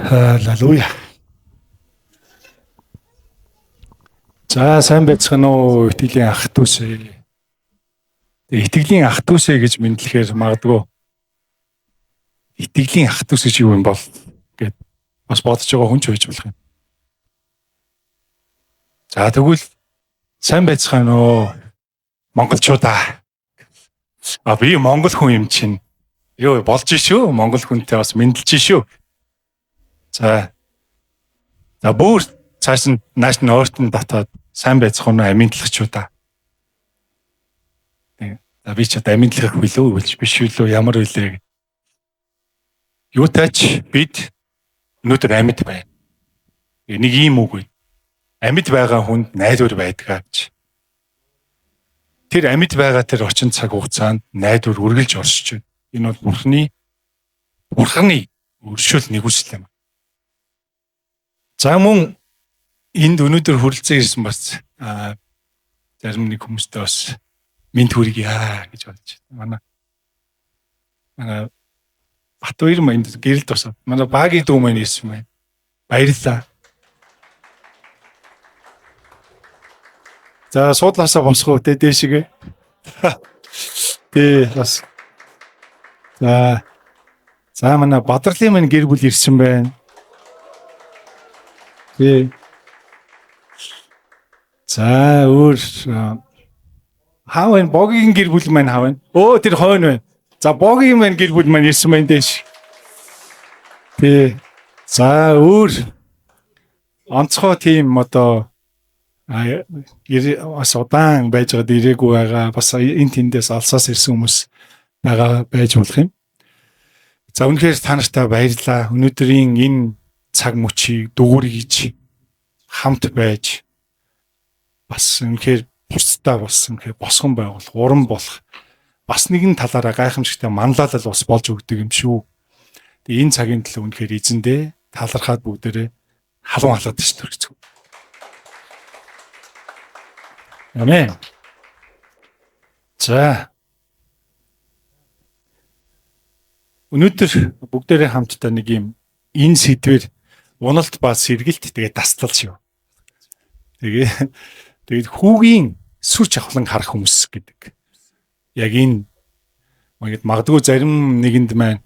Халелуя. За сайн байцгаана уу итгэлийн ах дүүсээ. Итгэлийн ах дүүсээ гэж мэдлэхээр магадгүй итгэлийн ах дүүс гэж юу юм бол гэд бас бодож байгаа хүн ч байж болох юм. За тэгвэл сайн байцгаана уу монголчуудаа. Би монгол хүн юм чинь. Юу болж шүү монгол хүнтэй бас мэдлж шүү. За бүр цааш нь нааш нь өөртөө татаад сайн байцгаана уу аминтлагчудаа. За би ч аминтлах билүү гэж биш үлээ ямар үлээ. Юутайч бид өнөөдөр амьд байна. Нэг ийм үг үе. Амьд байгаа хүнд найдвар байдгаа гэж. Тэр амьд байгаа тэр орчин цаг хугацаанд найдвар үргэлж оршиж байна. Энэ бол бурхны өршөөл нэгүсэл юм. За мөн энд өнөөдөр хүрэлцэн ирсэн бас зарим нэг хүмүүстэй бас мэд хүргье гэж бодож байна. Манай Батбаяр манд гэрэл тусаад манай багийн дүү маань ирсэн байна. Баярлалаа. За суудлаасаа босгоо тэ дээшгээ. Тэ бас. За манай Бадрлын маань гэр бүл ирсэн байна. За өөр хаа вэ богийн гэр бүл маань хаа вэ? Өө тэр хойно байна. За богийн маань гэр бүл маань ирсэн байна дэш. За өөр онцгой тийм одоо бас удаан байж байгаа ирээгүй байгаа бас энэ тэндээс алсаас ирсэн хүмүүс байгаа байж болох юм. За үнэхээр та нартай баярлалаа. Өнөөдрийн энэ цаг мөчийг дүүргийж хамт байж бас үнэхээр бусдаа болсон үнэхээр босгон байгуулах, уран болох бас нэгэн талаараа гайхамшигтай манлайлал бас болж өгдөг юм шүү. Тэгээ энэ цагийн төлөө үнэхээр эзэндээ талархаад бүгдээрээ халуун халаад төсөрч. Амен. За өнөөдөр бүгдээрээ хамтдаа нэг юм энэ сэдвэр уналт ба сэргэлт тэгээ дастал шүү. Тэгээд хүүгийн сүрч авахлан харах хүмүүс гэдэг. Яг энэ магадгүй зарим нэгэнд маань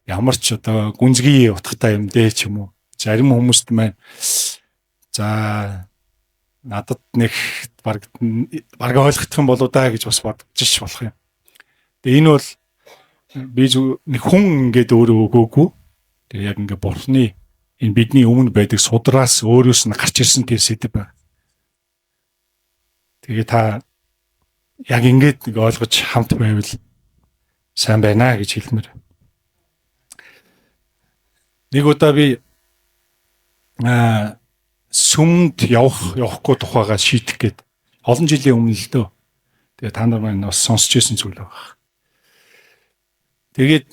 ямар ч одоо гүнзгий утгатай юм дээ ч юм уу. Зарим хүмүүст маань за надад нэг баг ойлгох юм болоо даа гэж бас бодож болох юм. Тэгээ энэ бол би нэг хүн ингээд өөрөө өгөөгүй. Тэгээ яг ингээд бурхны энэ бидний өмнө байдаг судраас өөрөөс нь гарч ирсэн тэр сэдв байна. Тэгээ та яг ингэж нэг ойлгож хамт байвал сайн байна гэж хэлмээр. Нэг удаа би сүмд явахгүй тухайгаа шийдэх гээд олон жилийн өмнө л дөө. Тэгээ та нар маань бас сонсч ирсэн зүйл байна. Тэгээд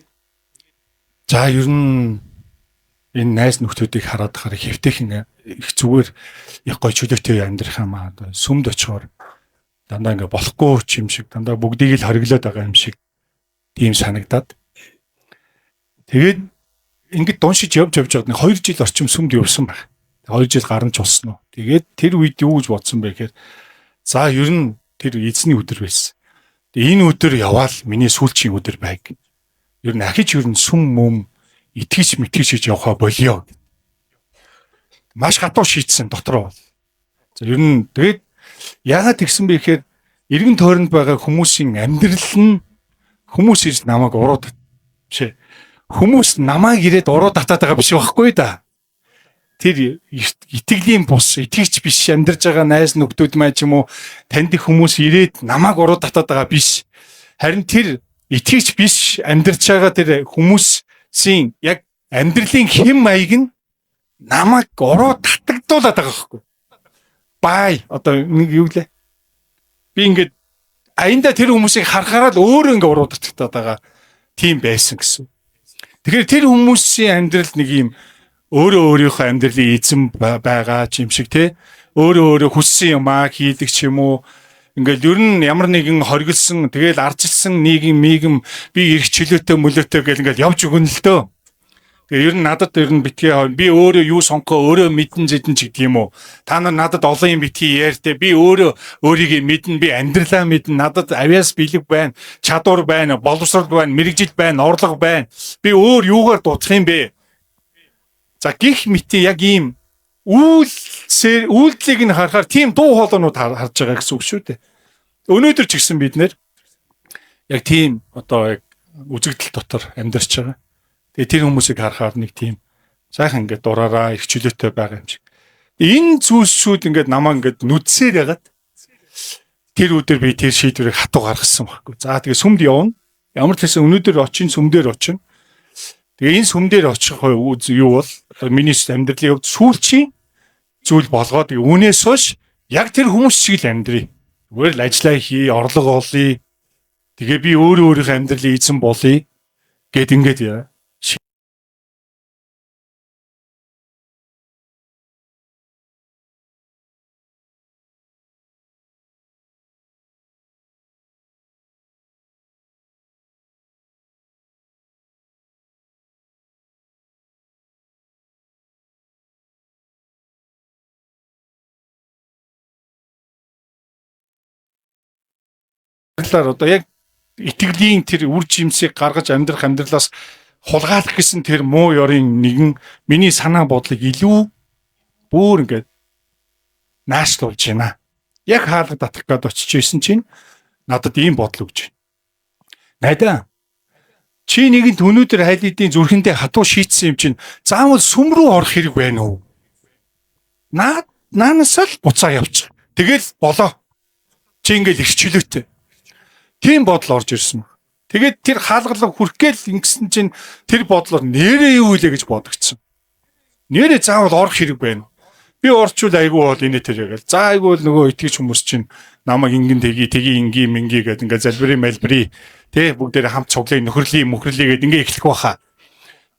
за ер нь энэ найз нөхдүүдийг хараад хараа хэвтэйхэн их зүгээр их гоё чөлөөтэй амьдрах юм аа. Сүмд очихоор дандаа ингээ болохгүй юм шиг дандаа бүгдийг л хориглоод байгаа юм шиг тийм санагдаад. Тэгээд ингээд дуншиж явж байгаад нэг 2 жил орчим сүмд явсан баг. 2 жил гарна ч болсон уу. Тэгээд тэр үед юу гэж бодсон бэ гэхээр за ер нь тэр эзний өдөр байсан. Энэ өдөр яваал миний сүүлчийн өдөр байг. Ер нь ахиж ер нь сүм мөм итгэж мэтгэж явахаа болио. Маш хатуу шийдсэн дотроо. За ер нь тэгээд яагаад тэгсэн бэ гэхээр эргэн тойронд байгаа хүмүүсийн амьдрал нь хүмүүс ирж намайг урууд бишээ. Хүмүүс намайг ирээд урууд татаад байгаа биш байхгүй да. Тэр итгэлийн бус итгэж биш амьдарж байгаа найз нөхдүүд маань ч юм уу танд хүмүүс ирээд намайг урууд татаад байгаа биш. Харин тэр итгэж биш амьдарч байгаа тэр хүмүүсийн яг амьдралын хэм маяг нь намайг уруу татагдуулаад байгаа байхгүй. Бай одоо нэг юу лээ. Би ингээд аянда тэр хүмүүсийг харахаараа л өөрөө ингээд уруу татагдаад байгаа тийм байсан гэсэн. Тэгэхээр тэр хүмүүсийн амьдрал нэг юм өөрөө өөрийнхөө амьдралын эзэн байгаа юм шиг те өөрөө хүссэн юм хийдэг ч юм уу. Ингээл ер нь ямар нэгэн хоригдсан тэгэл арчилсан нийгэм би ирэх чөлөөтэй мөлөөтэй гэл ингээл явж өгнө л дөө. Тэгээ ер нь надад ер нь битгий би өөрөө юу сонгохоо өөрөө мэдэн зэдэн ч гэдэг юм уу. Та нар надад олон юм битгий ярьдээ би өөрөө өөрийгөө мэднэ, би амьдралаа мэднэ, надад авяас бэлэг байна, чадвар байна, боловсрол байна, мэрэгжил байна, орлого байна. Би өөр юугаар дутах юм бэ? За гих мэт яг ийм үйлдэлийг нь харахаар тийм дуу хоолойнууд харж байгаа гэсэн үг шүү дээ. Өнөөдөр ч гэсэн бид нэр яг тийм одоо яг үзэгдэл дотор амьдарч байгаа. Тэгээ тэр хүмүүсийг харахаар нэг тийм сайхан ингээд дураараа их чөлөөтэй байгаа юм шиг. Энэ зүйлсүүд ингээд намаа ингээд нүдсээр ягаад тэр өдөр би тэр шийдвэрийг хатуу гаргасан байхгүй. За тэгээ сүмд явна. Ямар ч хэсэн өнөөдөр очин сүмдэр очино. Тэгээ энэ сүмдэр очих юу бол миний амьдралын хувьд сүүлчийн зүйл болгоод үүнээс хойш яг тэр хүмүүс шиг л амьдрий. Зүгээр л ажиллаа хий, орлого олъё. Тэгээ би өөрийнхөө амьдралын эзэн болъё гэд ингээд яа. Одоо яг итгэлийн тэр үр жимсийг гаргаж амьдрах амьдралаас хулгайлах гэсэн тэр муу ёрын нэгэн миний санаа бодлыг илүү бүр ингээд наашлуулж байна. Яг хаалга татах гээд очиж исэн чинь надад ийм бодол өгч байна. Найдаа чи нэгэнт өнөөдөр хайлтын зүрхэндээ хатуу шийтсэн юм чинь заавал сүм рүү орох хэрэг байна уу? Наанаас л буцаа явчих. Тэгэл болоо. Чи ингээд их чөлөөтэй. Тийм бодол орж ирсэн. Тэгээд тэр хаалгалаг хүрхгээл ингэсэн чинь тэр бодлоор нэрээ юу илээ гэж бодогдсон. Нэрээ заавал орох хэрэг байна. Би орчвол айгүй бол инээ тэр ягаал. За айгүй бол нөгөө итгэж хүмүүс чинь намайг ингэн тгий ингийн минги гэдэг ингээ залбирын мэлбри тэ бүгдээрээ хамт цуглаа нөхрлийн мөхрлээ гэдэг ингээ эхлэх баха.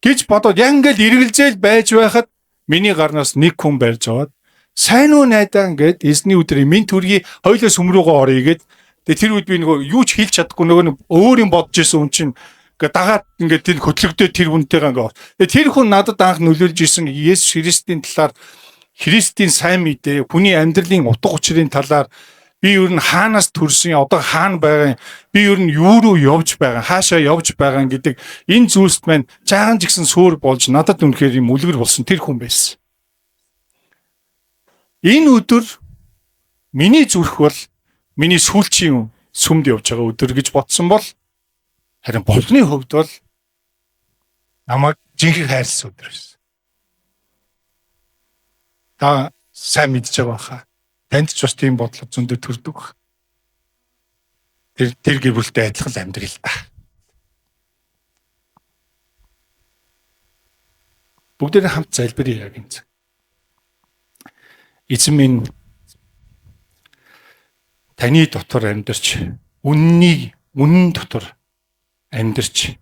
Гэж бодоод яг ингээл эргэлзээл байж байхад миний гарнаас нэг хүн барьж аваад сайн уу найдаа ингээд эзний өдрийн минь төргий хоёлоо сүм рүүгээ оръё гэд. Тэгээ тэр үед би нөгөө юу ч хэлж чадахгүй нөгөө өөр юм бодож исэн хүн чинь ингээ дагаад ингээ тэр хөтлөгдөө тэр хүнтэйгээ ингээ. Тэгээ тэр хүн надад анх нөлөөлж исэн Есүс Христийн талаар Христийн сайн мэдээ, хүний амьдралын утга учирын талаар би ер нь хаанаас төрсөн, одоо хаана байгаа, би ер нь юу руу явж байгаа, хаашаа явж байгаа гэдэг энэ зүйлс маань жаахан ч гэсэн суурь болж надад үнэхээр юм үлгэр болсон тэр хүн байсан. Энэ өдөр миний зүрх бол миний сүүлчийн сүмд явж байгаа өдөр гэж бодсон бол харин Бурхны хувьд бол намайг жинхэнэ хайрлсан өдөр байсан. Та сайн мэдж байгаа хаа. Танд ч бас тийм бодлого зөндөө төрдөг. Тэр гэр бүлтэй адилхан амьдрал л та. Бүгдээрээ хамт залбирая яг энэ. Эзэн минь таны дотор амьдарч, үнэн дотор амьдарч.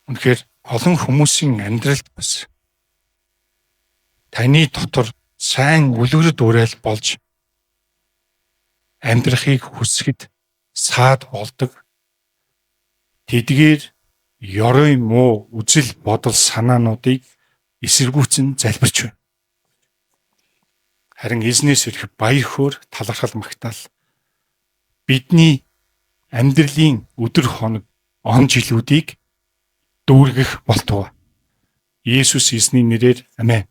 Үнэхээр олон хүмүүсийн амьдралд бас таны дотор сайн үлгэр дуурайл болж амьдрахыг хүсгэд саад болдог. Тэдгээр ёрын муу үзэл бодол санаануудыг эсэргүүцэн залбирч байна. Харин эзнээс ирэх баяр хөөр талархал магтаал бидний амьдралын өдөр хоног он жилүүдийг дүүргэх болтугай. Есүс эзний нэрээр амен.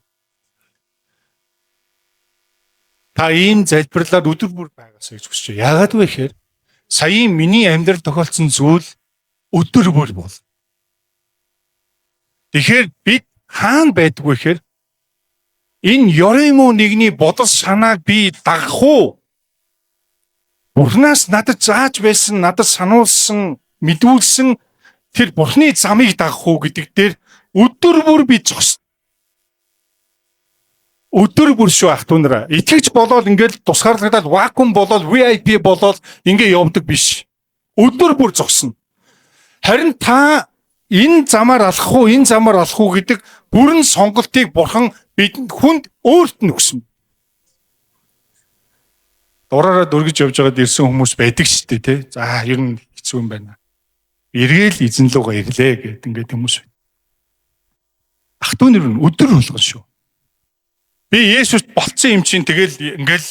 Та ийм залбирлаар өдөр бүр байгаасаа гэж хүсэж байна. Яагаад вэ гэхээр саяын миний амьдрал тохиолдсон зүйл өдөр бүр бол. Тэгэхээр бид хаана байдаг вэ гэхээр энэ ёрын муу нэгний бодол санааг би дагах уу? Бурханаас надад зааж байсан, надад сануулсан, мэдүүлсэн тэр Бурханы замыг дагах уу гэдэг дээр өдөр бүр би зогс. Өдөр бүр шүү ах トゥ нараа. Итгэж болоод ингээд тусгаарлагдаад вакуум болоод VIP болоод ингээд явдаг биш. Өдөр бүр зогсно. Харин та энэ замаар алах уу, энэ замаар алах уу гэдэг бүрэн сонголтыг Бурхан бидэнд хүнд өөрт нь өгсөн. Дураараа дөргиж явж байгаад ирсэн хүмүүс байдаг шүү дээ, тий. За, ер нь хэцүү юм байна. Эргээл эзэн лугаа ирлээ гэд ингээд хүмүүс. Ах トゥ нэр нь өдөр болгон шүү. Би Есүст болцсон юм чинь тэгэл ингээл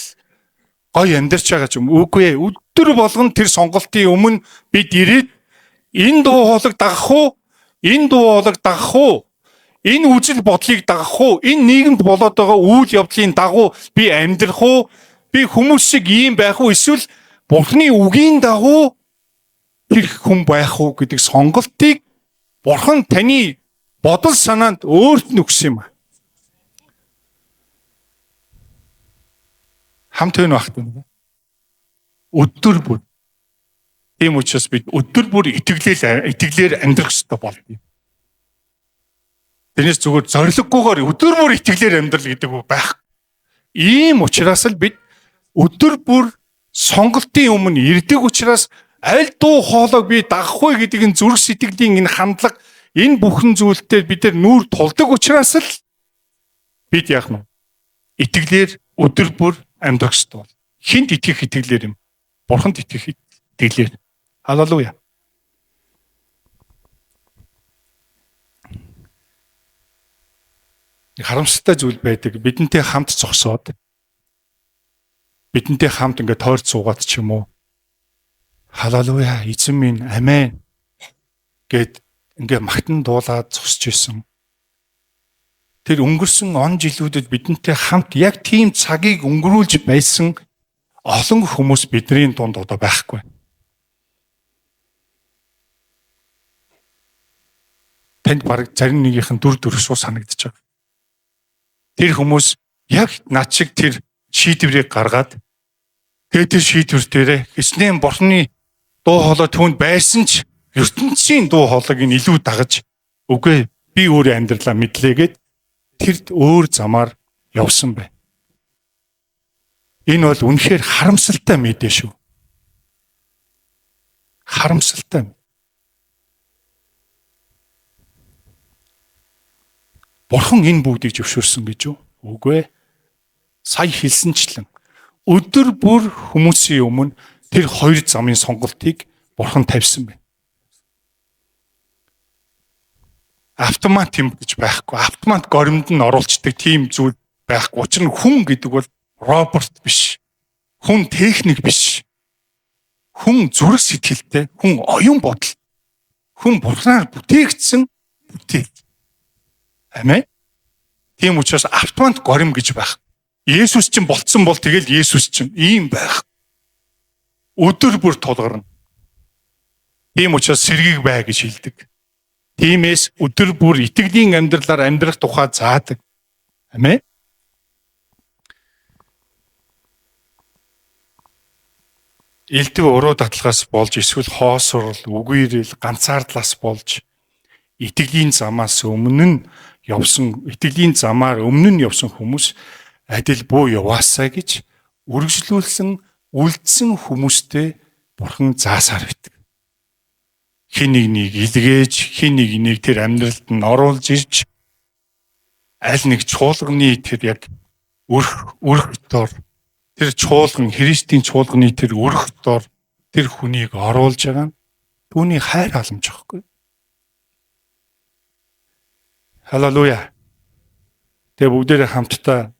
гой амьдарч байгаа ч юм. Үгүй ээ. Өдөр болгон тэр сонголтын өмнө бид ирээд энэ дуу хоолойг дагах уу? Энэ дуу хоолойг дагах уу? Энэ үжил бодлыг дагах уу? Энэ нийгэмд болоод байгаа үйл явдлын дагуу би амьдрах уу? Би хүмүүс шиг ийм байх уу? Эсвэл Бурхны үгийн дагуу тэр хүн байх уу гэдэг сонголтыг Бурхан таны бодол санаанд өөрт нь өгсөн юм а. Хамт байна багт байна. Өдөр бүр. Тийм учраас бид өдөр бүр итгэлээр амьдрах хэрэгтэй болдгоо. Тэрнээс зүгээр зориггүйгээр өдөр бүр итгэлээр амьдрал гэдэг үг байх. Ийм учраас л бид өдөр бүр сонголтын өмнө ирдэг учраас аль дуу хоолойг би дагах вэ гэдэг энэ зүрх сэтгэлийн энэ хандлага энэ бүхэн зүйлтэй бид нар нүүр тулдаг учраас л бид яах нь итгэлээр өдөр бүр амьдрах ёстой бол. Хинт итгэх итгэлээр юм. Бурханд итгэх итгэлээр. Халелуя. Харамсалтай зүйл байдаг. Бидэнтэй хамт зогсоод бидэнтэй хамт ингээд тойрч суугаад ч юм уу. Халелуя, эзэн минь, амен гэд ингээ магтан дуулаад зогсож исэн. Тэр өнгөрсөн он жилүүдэд бидэнтэй хамт яг тийм цагийг өнгөрүүлж байсан олон хүмүүс бидний дунд одоо байхгүй. Танд бараг зарим нэгийнхэн дүр төрсөө санагдаж байгаа. Тэр хүмүүс яг над шиг тэр шийдвэрийг гаргаад тэгээд тэр шийдвэр дээрээ хичнээн Бурхны дуу хоолой түүнд байсан ч ертөнцийн дуу хоолойг нь илүү дагаж үгүй би өөрөө амьдралаа мэдлээгээд тэр өөр замаар явсан байна. Энэ бол үнэхээр харамсалтай мэдээ шүү. Харамсалтай. Бурхан энэ бүгдийг зөвшөөрсөн гэж юу? Үгүй ээ. Сая хэлсэнчлэн өдөр бүр хүмүүсийн өмнө тэр хоёр замын сонголтыг Бурхан тавьсан байна. Автомат юм гэж байхгүй. Автомат горимд нь оруулцдаг тийм зүйл байхгүй. Учир нь хүн гэдэг бол робот биш. Хүн техник биш. Хүн зүрх сэтгэлтэй, хүн оюун бодол. Хүн Бурханаар бүтээгдсэн бүтээл. Амен. Тийм учраас автомат горим гэж байх. Есүс чинь болцсон бол тэгэл Есүс чинь ийм байх. Өдөр бүр тулгарна. Тийм учраас сэргийг бай гэж хэлдэг. Тиймээс өдөр бүр итгэлийн амьдралаар амьдрах тухай заадаг. Амен. Элдв уруу татлагаас болж эсвэл хоосрол, үгүй ирэл, ганцаардлаас болж итгэлийн замаас өмнө нь явсан, итгэлийн замаар өмнө нь явсан хүмүүс адил буу яваасаа гэж үргэлжлүүлсэн үлдсэн хүмүүстэй Бурхан заасаар байдаг. Хин нэгнийг илгээж, хин нэгнийг тэр амьдралд нь оруулж ирж аль нэг чуулганы тэр яг өрх дор тэр чуулган Христийн чуулганы тэр өрх дор тэр хүнийг оруулж байгаа нь түүний хайр халамж байхгүй. Халелуя. Тэгээ бүгдээрээ хамтдаа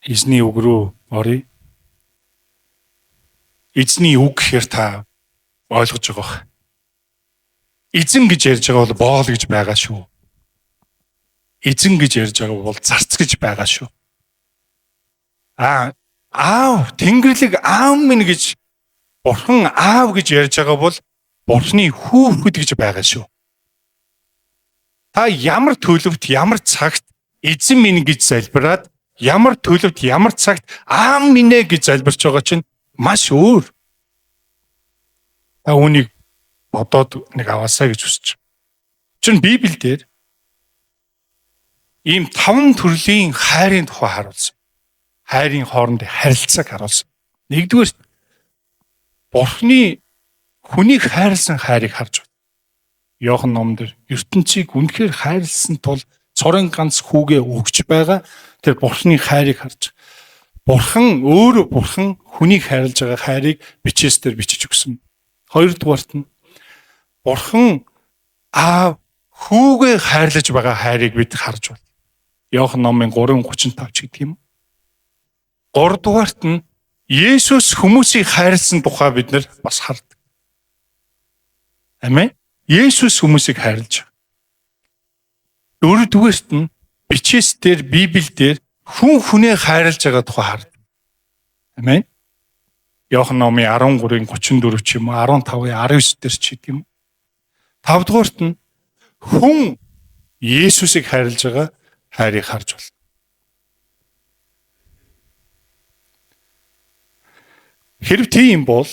эзний үг рүү оръё. Эзний үг гэхээр та ойлгож байгаа. Эзэн гэж ярьж байгаа бол боол гэж байгаа шүү. Эзэн гэж ярьж байгаа бол зарц гэж байгаа шүү. Аав, Тэнгэрлэг аав минь гэж Бурхан аав гэж ярьж байгаа бол Бурханы хүүхэд гэж байгаа шүү. Та ямар төлөвт, ямар цагт эзэн минь гэж залбираад, ямар төлөвт, ямар цагт аав минь гэж залбирч байгаа чинь маш өөр. Та үүнийг бодоод нэг аваасаа гэж хүсэж. Чин Библиэлд ийм 5 төрлийн хайрын тухай харуулсан. Хайрын хоорондын харилцааг харуулсан. Нэгдүгээр Бурханы хүнийг хайрлсан хайрыг харж байна. Иохан номдэр ертөнцийг үнэхээр хайрлсан тул цорын ганц хүүгээ өгч байгаа тэр Бурханы хайрыг харж. Бурхан өөрөө Бурхан хүнийг хайрлаж байгаа хайрыг бичээс дээр бичиж өгсөн. Хоёрдугаарт нь Бурхан Аав хүүгээ хайрлаж байгаа хайрыг бид харж байна. Иохан номын 3:35 ч гэдэг юм. Гуравдугаарт нь Есүс хүмүүсийг хайрлсан тухай бид нар бас хардаг. Амен. Есүс хүмүүсийг хайрлаж байгаа. Дөрөвдүгээрт нь бичээс дээр Библиэлд хүн хүнээ хайрлаж байгаа тухай хардаг. Амен. Иохан номын 13:34 ч юм уу 15:19 дээр ч гэдэг юм. Тавдугаарт нь хүн Есүсийг хайрлаж байгаа хайрыг харж байна. Хэрв тийм бол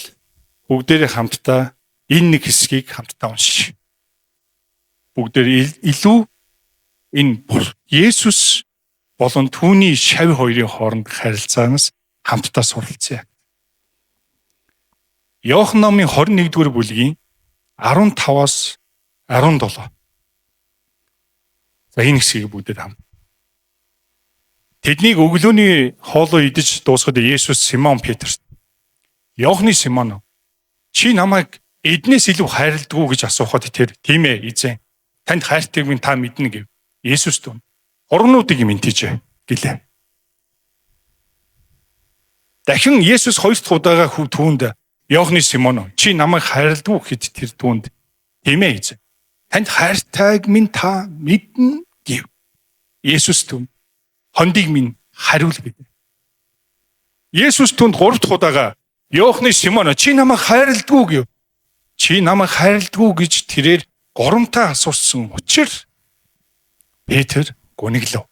бүгдээрээ хамтдаа энэ нэг хэсгийг хамтдаа уншия. Бүгдээр илүү энэ Есүс болон түүний шавь хоёрын хооронд харилцаанаас хамтдаа суралцъя. Иохан номын 21-р бүлгийн 15-аас 17. За энэ хэсгийг бүгдээр хамт. Тэднийг өглөөний хоолоо идэж дуусгаад Есүс Симон Петрт Иохны Симон чи намайг эднээс илүү хайрладаг уу гэж асуухад тэр тийм ээ эзэн танд хайртайг минь та мэднэ гэв. Есүс дөө орнуудыг мэдтийжээ гэлээ. Дахин Есүс хоёр дахь удаага түүнд Иохны Симон чи намайг хайрладаг уу гэд тэр түүнд тийм ээ эзэн танд хайртайг минь та мэднэ гэв. Есүс дөө хондийг минь хариул гэдэг. Есүс түүнд гурав дахь удаага Иохны Симон чи намайг хайрладаг уу гэв. Чи намайг хайрладаг уу гэж тэрээр горомтаа асуусан учраас Петр гуниглав.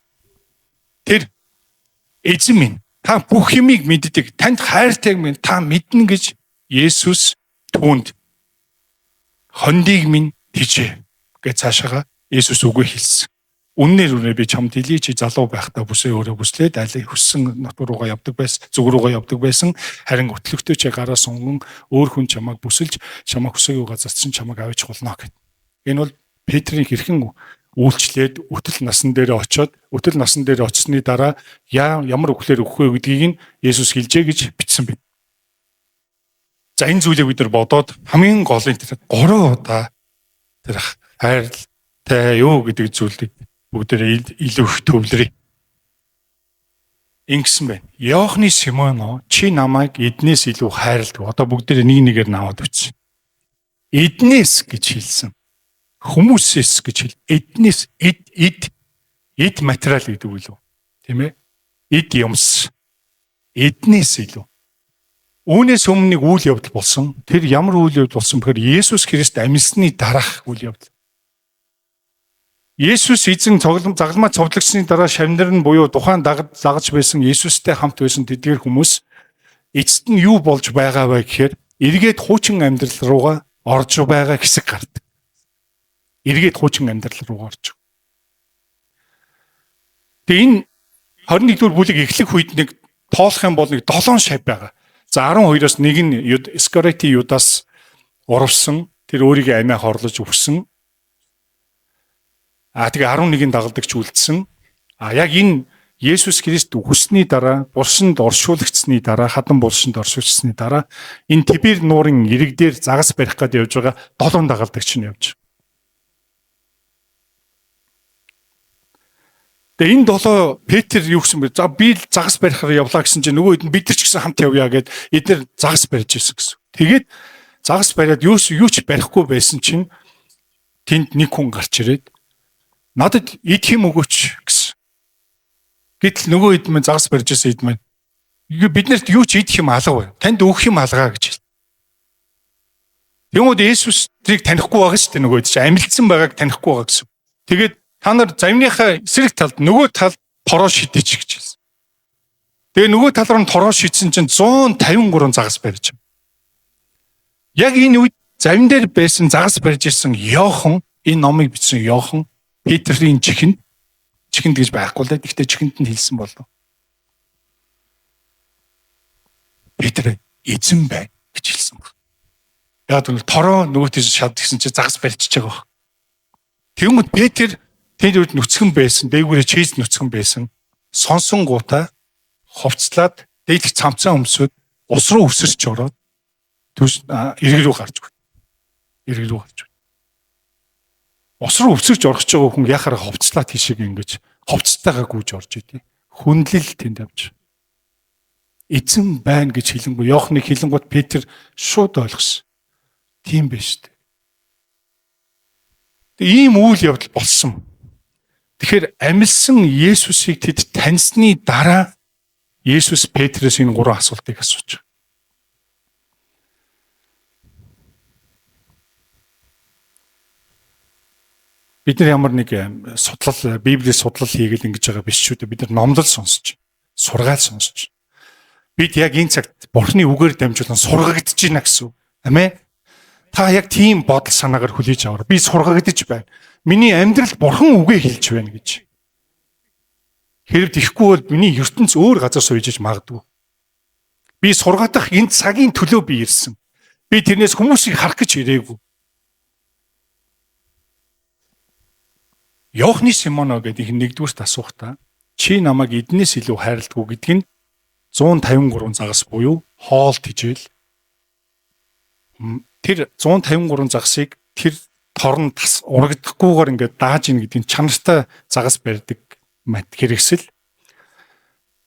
Тэр эзэн минь та бүх юмыг мэддэг. Танд хайртайг минь та мэднэ гэж Есүс түүнд хондийг минь тийжээ гэж цаашаага Есүс үгүй хэлсэн. Үнээр би чамд хэлий чи залуу байхдаа бүсээ өөрөө бүслээд аль хүссэн нутг руугаа явдаг байсан, зүг руугаа явдаг байсан. Харин өтлөгтэй чи гараа сунган өөр хүн чамайг бүсэлж чамайг хүсээгүй газар чинь чамайг авч болно гэд. Энэ бол Петрийн хэрхэн үйлчлээд өтөл насан дээр очиод өтөл насан дээр очсны дараа ямар үхлээр өгөх вэ гэдгийг нь Есүс хэлжээ гэж бичсэн байна. За энэ зүйлийг бид нар бодоод хамгийн гол нь тэр 3 удаа тэр хайртай юу гэдэг зүйлийг бүгдээ илүү их төвлөрье. Ингэсэн байна. Иохны Симон чи намайг эднээс илүү хайрладаг. Одоо бүгдээ нэг нэгээр наваад үз. Эднээс гэж хэлсэн. Хүмүүсээс гэж хэл. Эднээс эд материал гэдэг үү? Тийм ээ? Эд юмс. Эднээс илүү. Үүнээс өмнө нэг үйл явдал болсон. Тэр ямар үйл явдал болсон бэхээр Есүс Христ амьсны дараах үйл явдал. Есүс эзэн загалмаа цовдлогсны дараа шавнар нь буюу тухайн дагаж байсан Есүстэй хамт байсан тэдгээр хүмүүс эцэст нь юу болж байгаа вэ гэхээр эргээд хуучин амьдрал руугаа орж байгаа хэсэг гардаг. Эргээд хуучин амьдрал руу орж. Тэгээ энэ 21-р бүлэг эхлэх үед нэг тоолох юм бол нэг 7 шав байгаа. За 12-оос нэг нь Искариоти Юдас урвсан тэр өөрийгөө амиа хорлож өгсөн. Тэгээ 11-ийн дагалдагч үлдсэн. Яг энэ Есүс Христ үхсний дараа, булшинд оршуулгдсны дараа, хадан булшинд оршуулгдсны дараа энэ Тибер нуурын ирэг дээр загас барих гээд явж байгаа 7 дагалдагч нь явж. Тэгээ энэ 7 Петр юу гэсэн бэ? За би загас барихаар явлаа гэсэн чинь нөгөө хэд нь бид нар ч гэсэн хамт явъя гэд эдгээр загас барьж ирсэн гэсэн. Тэгээд загас бариад юу ч барихгүй байсан чинь тэнд нэг хүн гарч ирээд надад идэх юм өгөөч гэсэн. Гэтэл нөгөө хэд мэн загас барьж ирсэн хэд мэн биднэрт юу ч идэх юм алга бай. Танд өгөх юм алгаа гэж хэл. Тэгмүүд Есүс тэрийг танихгүй байгаа шүү дээ нөгөө хэд чинь амилдсан байгааг танихгүй байгаа гэсэн. Тэгээд та нар замныхаа эсрэг талд нөгөө талд тороо шидэж гэж хэлсэн. Тэгээ нөгөө тал руу тороо шидсэн чинь 153 загас барьж. Яг энэ үед завин дээр байсан загас барьж ирсэн Иохан энэ номыг бичсэн Иохан Петрийн чихэнд гэж байхгүй л гэхдээ чихэнд нь хэлсэн болов. Петр эзэн бай гэж хэлсэн баг. Яг л тороо нөгөөтөөс шавд гэсэн чинь загас барьчихж байгаа баг. Тэгмэд Петр тэнд үед нүцгэн байсан, дээгүүрээ чийз нүцгэн байсан. Сонсон гутаа ховцлаад дээлх цамцаа өмсөд ус руу өсөрч ороод эрэг рүү гарч. эрэг рүү гарч байна. Ус руу өвсөж орох ч байгаа хүн яхаар ховцлаа тийшээ ингэж ховцтойгоо гүйж орж идэв. Хүндлэл тэнд авч. Эзэн байна гэж хэлэнгүү Иохны хэлэнгүүт Петр шууд ойлгосон. Тийм биш үү? Ийм үйл явдал болсон. Тэгэхээр амилсан Есүсийг тэд таньсны дараа Есүс Петрээс энэ 3 асуултыг асууж байгаа. Бид нар ямар нэг судлал, Библийн судлал хийгээл ингэж байгаа биш шүү дээ. Бид нар номлол сонсож, сургаал сонсож. Бид яг энэ цагт Бурхны үгээр дамжуулан сургагдж байна гэсэн үг. Амин. Та яг тийм бодол санаагаар хүлээж аваар. Би сургагдж байна. Миний амьдралд Бурхан үгээ хэлж байна гэж. Хэрэг тийхгүй бол миний ертөнц өөр газар сууж магадгүй. Би сургадах энэ цагийн төлөө би ирсэн. Би тэрнээс хүмүүсийг харах гэж ирээгүй. Иохны Симоно гэдэг нэгдүгürt асуухтаа чи намайг эднээс илүү хайрладгүй гэдг нь 153 загас буюу хоол тижэл. Тэр 153 загсыг тэр торн тас урагдахгүйгээр ингээд дааж ийн гэдэг нь чанартай загас барьдаг мэт хэрэгсэл.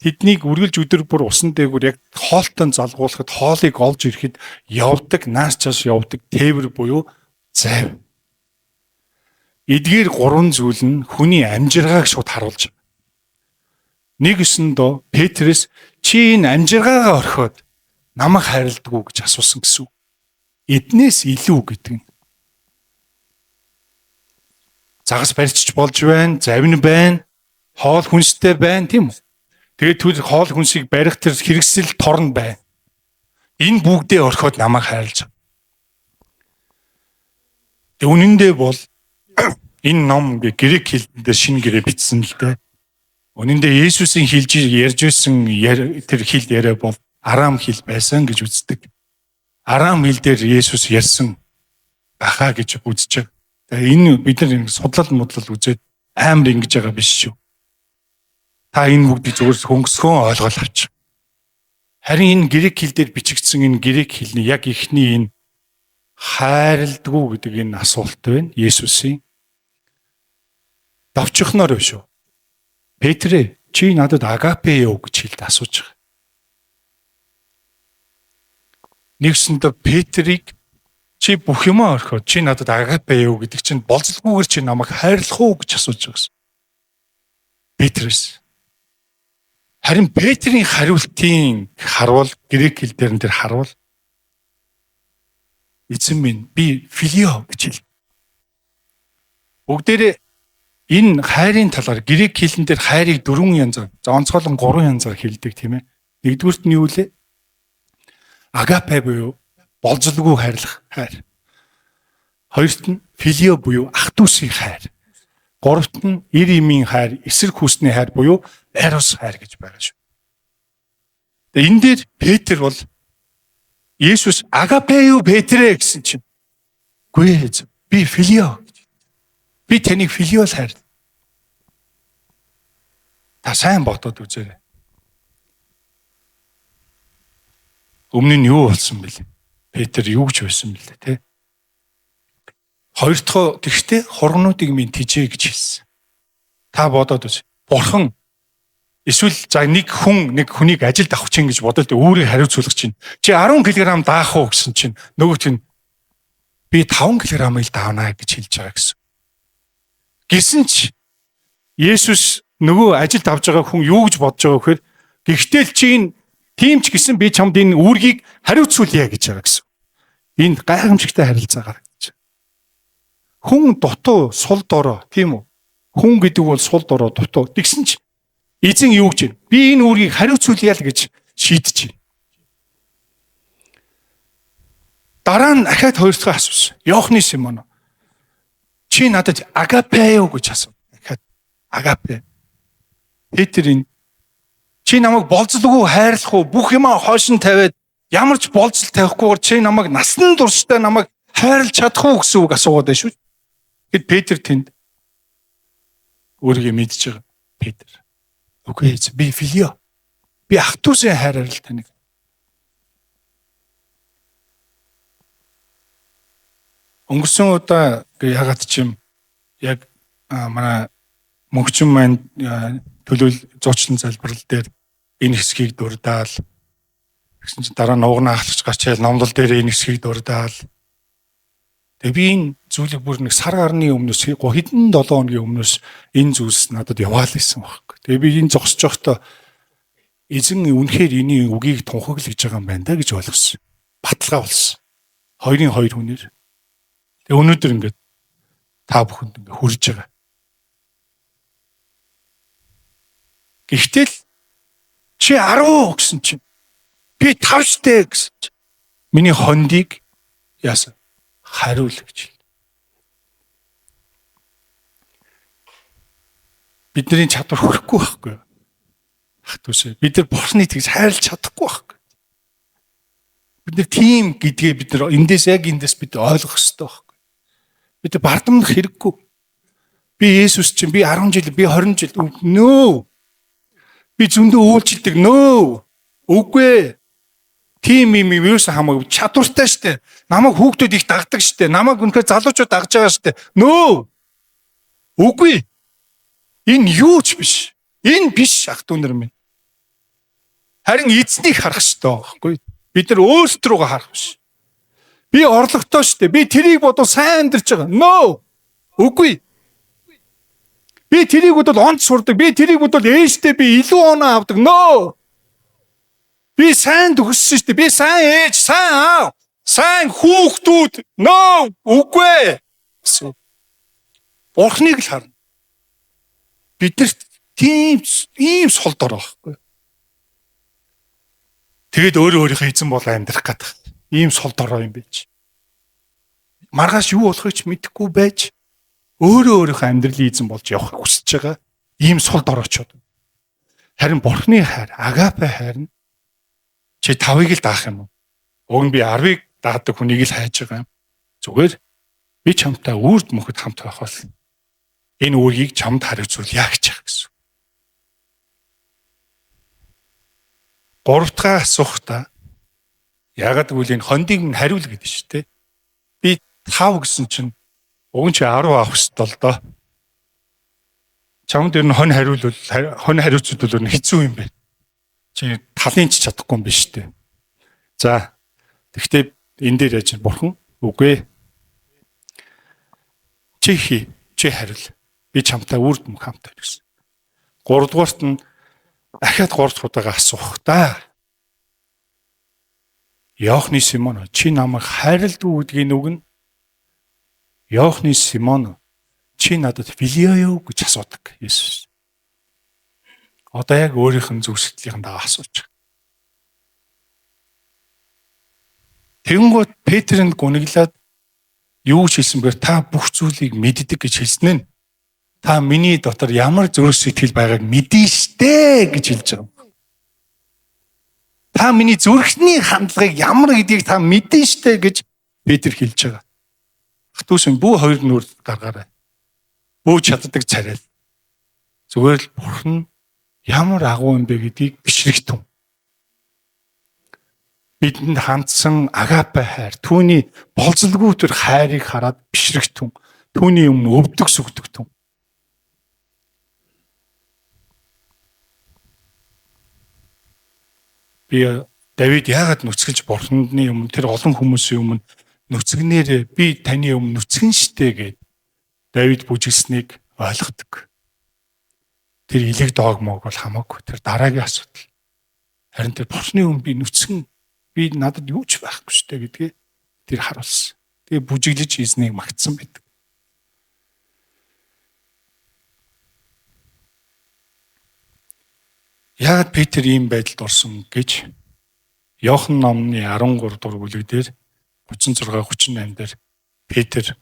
Тэднийг үргэлж өдөр бүр усан дээгүүр яг хоолтой залгуулахад хоолыг олж ирэхэд явдаг, нааш чаш явдаг тээвэр буюу зайв. Эдгээр 3 зүйл нь хүний амжиргааг шууд харуулж байна. Нэг өсөндөө Петрээс чи энэ амжиргаагаа орхиод намайг хайрладгүй гэж асуусан гэсэн. Эднээс илүү гэдэг нь. Загас барьчих болж байна, завин байна, хоол хүнстэй байна, тийм үү? Тэгээд түр хоол хүнсийг барих тэр хэрэгсэл торн байна. Энэ бүгдээ орхиод намайг хайрлаж байна. Үнэн дээр бол энэ ном грек хэлээр шинэ гэрээ бичсэн л дээ. Үнэн дээр Есүсийн хэлж ярьж байсан тэр хэл яриа бол арам хэл байсан гэж үздэг. Арам хэл дээр Есүс ярьсан баха гэж үзэж байгаа. Тэгээ энэ бид нар судлал модлол үзээд амар ингэж байгаа биш шүү. Та энэ бүгдийг зөвхөн хөнгөсгөн ойлгол авч. Харин энэ грек хэл дээр бичигдсэн энэ грек хэлний яг ихний энэ хайрладгүй гэдэг энэ асуулт байна. Есүсийн давчхноор биш үү? Петрэ чи надад агапе юу гэж хэлд асууж байгаа. Нэгсэндээ Петрийг чи бүх юм орхиод чи надад агапе юу гэдэг чинь болцлогүйгээр чи намайг хайрлах уу гэж асууж байгаа. Петрээс. Харин Петрийн хариултын харуул грек хэл дээр нэр харуул эзэн минь би филио гэж хэл. Бүгдээрээ энэ хайрын талаар грек хэлэн дээр хайрыг 4 янзаар, онцгойлон 3 янзаар хэлдэг тийм ээ. Нэгдүгürt нь юу лээ? Агапе буюу болзолгүй хайрлах хайр. Хоёрт нь филио буюу ах дүүсийн хайр. Гуравт нь эр эмийн хайр, эсрэг хүүсний хайр буюу эрос хайр гэж байгаа шүү. Тэгээ энэ дээр Петр бол Есүс агапею Петрэ гэсэн чинь үгүй ээ би филио гэж. Би таныг филиол хайр. Та сайн бодоод үзээрэй. Өмнө нь юу болсон бэл? Петр юу гэж байсан бэл те? Хоёр дахь тэгштэй хоргонуудыг минь тижээ гэж хэлсэн. Та бодоод үз. Бурхан эсвэл за нэг хүнийг ажилд авах чинь гэж бодоод өөрийг хариуцуулах чинь чи 10 кг даах уу гэсэн чинь нөгөөт нь би 5 кг-ыг даавна гэж хэлж байгаа гэсэн. Гэсэн ч Есүс нөгөө ажилд авч байгаа хүн юу гэж бодож байгаа вэхээр гэхдээ л чи энэ тийм ч гэсэн би чамд энэ үүргийг хариуцуулъя гэж байгаа гэсэн. Энд гайхамшигтай харилцаа гарагдаж. Хүн дутуу сул дорой тийм үү? Хүн гэдэг бол сул дорой дутуу. Тэгсэн ч эзэн юу гэж байна? Би энэ үүргийг хариуцуулъя л гэж шийдэж байна. Дараа нь ахаад хоёр дахь асуусан. Иохны Симоно. Чи надад агапе юу гэж асуув. Ахаад агапе. Петрийн чи намайг болзолгүй хайрлах уу? Бүх юмаа хойшин тавиад ямар ч болзол тавихгүйгээр чи намайг насан туршдаа намайг хайрлах чадах уу гэсэн үг асуугаад байна шүү. Тэгэд Петр тэнд өөрийгөө мэдж байгаа. Петр. Үгүй ээ би филио. Би ах дүүсээ хайраар л таныг. 。 . 。 . 。 . 。 . 。 . 。 。 . 。 。 . 。 。 . 。 。 . 。 。 . 。 。 . 。 。 . 。 。 . 。 。 . 。 。 . 。 。Өнгөрсөн удаа ягаад ч юм яг манай мөнхчин маань зуучлан залбирал дээр энэ хэсгийг дурдаал. Тэгсэн чинь дараа нуугнаа ахлагч гачаал номлол дээр энэ хэсгийг дурдаал. Тэгээ би энэ зүйлийг бүр нэг сар гарны өмнөөс хэдэн 7 хоногийн өмнөөс энэ зүйлс надад яваал байсан байхгүй. Тэгээ би энэ зогсож байхдаа эзэн үнэхээр эний үгийг тунхаглаж байгаа юм байна да гэж ойлгосон. Баталгаа болсон. Хоёрын хоёр хүнээр. Тэгээ өнөөдөр ингээд та бүхэнд ингээд хүрж байгаа. Гэхдээ л чи 10 гэсэн чинь би 5 штэ гэсэн чинь миний хондийг яасан хариул гэж. Бидний чадвар хүрэхгүй байхгүй. Ах түшээ бид нар бурхныг тэгж хайрлах чадахгүй байхгүй. Бид нар тийм гэдгээ бид нар эндээс бид ойлгох хэрэгтэй байхгүй. Бид бардамнах хэрэггүй. Би Есүс чинь би 10 жил би 20 жил нөө. Би зөндөө үйлчлдэг нөө. Үгүй. Тим юм юус хамаагүй чадвартай штэ. Намайг хүүхдүүд их дагдаг штэ. Намайг үнэхээр залуучууд дагж байгаа штэ. Нөө. Үгүй. Энэ юу ч биш. Энэ биш ах дүүнэр минь. Харин эзнийг харах штэ байхгүй. Бид нар өөрсдрүүгээ харах биш. Би орлоготой штэ. Би тэрийг бодвол сайн амьдарч байгаа. Нөө. Үгүй. Би тэрийг бодвол онц сурдаг. Би тэрийг бодвол ээжтэй би илүү оноо авдаг. Нөө. Би сайн төгссөн шүү дээ. Би сайн ээж, сайн аав, сайн хүүхдүүд. Нөө, үгүй. Бурхныг л харна. Биднэрт ийм сул дор байхгүй. Тэгэд өөрийнхөө эзэн бол амьдрах гэдэг. Ийм сул дорой юм байж. Маргааш юу болохыг ч мэдэхгүй байж өөрийнхөө амьдралын эзэн болж явахыг хүсэж байгаа. Ийм сул доройчод. Харин Бурхны хайр, агапе хайр нь чи 5-ыг л даах юм уу? Уг нь би 10-ыг даадаг хүнийг л хайж байгаа юм. Зүгээр би чамтай үрд мөхөд хамт байх бол энэ үүргийг чамд хариуцуулъя гэж байгаа гэсэн. 3 дахь асуухта ягаад гэвэл энэ хондийг нь хариул гэдэг шүү дээ. Би 5 гэсэн чинь уг нь чи 10 авах ёстой л доо. Чамд ер нь хонь хариуцуулбал хэцүү юм байна. Чи талын ч чадахгүй юм биш үү? За. Тэгвэл энэ дээр яаж бурхан үгүй. Чи хариул. Би чамтай үрд мөх хамтаа гэсэн. 3 дугаарт нь дахиад 3 дахь удаага асуух та. Иохны Симон чи намайг хайрладаг гэдгийг үгэн. Иохны Симон чи надад филио гэж асуудаг Есүс. Одоо яг өөрийнх нь зүг сэтгэлийн даа асууж байгаа. Тэгэнгүүт Петрэнд гуниглаад юу ч хэлсэн бээр та бүх зүйлийг мэддэг гэж хэлсэн нь та миний дотор ямар зүрх сэтгэл байгааг мэдэн штэ гэж хэлж байгаа. Та миний зүрхний хандлагыг ямар гэдгийг та мэдэн штэ гэж Петр хэлж байгаа. Хатуусын бүх хоёр нүур гаргаарай. Бүү чаддаг царай. Зүгээр л бурхан ямар агуу юм бэ гэдгийг бишрэгтэн. Бидэнд хандсан агапе хайр, түүний болзолгүй төр хайрыг хараад бишрэгтэн. Түүний өмнө өвдөг сүгдэгтэн. Би Давид яагаад нүцгэлж бурханы өмнө тэр олон хүмүүсийн өмнө нүцгнээр би таны өмнө нүцгэн штэ гэд Давид бүжиглсэнийг ойлгодог. Тэр илэг догмог бол хамаагүй. Тэр дараагийн асуудал. Харин тэр бурхны өмнө би нүцгэн би надад юу ч байхгүй штэ гэдгээ тэр харуулсан. Тэгээ бүжиглэж эзнийг магтсан байдаг. Яагаад Петр ийм байдалд орсон гэж Иохан номны 13 дугаар бүлэг дээр 36-38 дээр Петр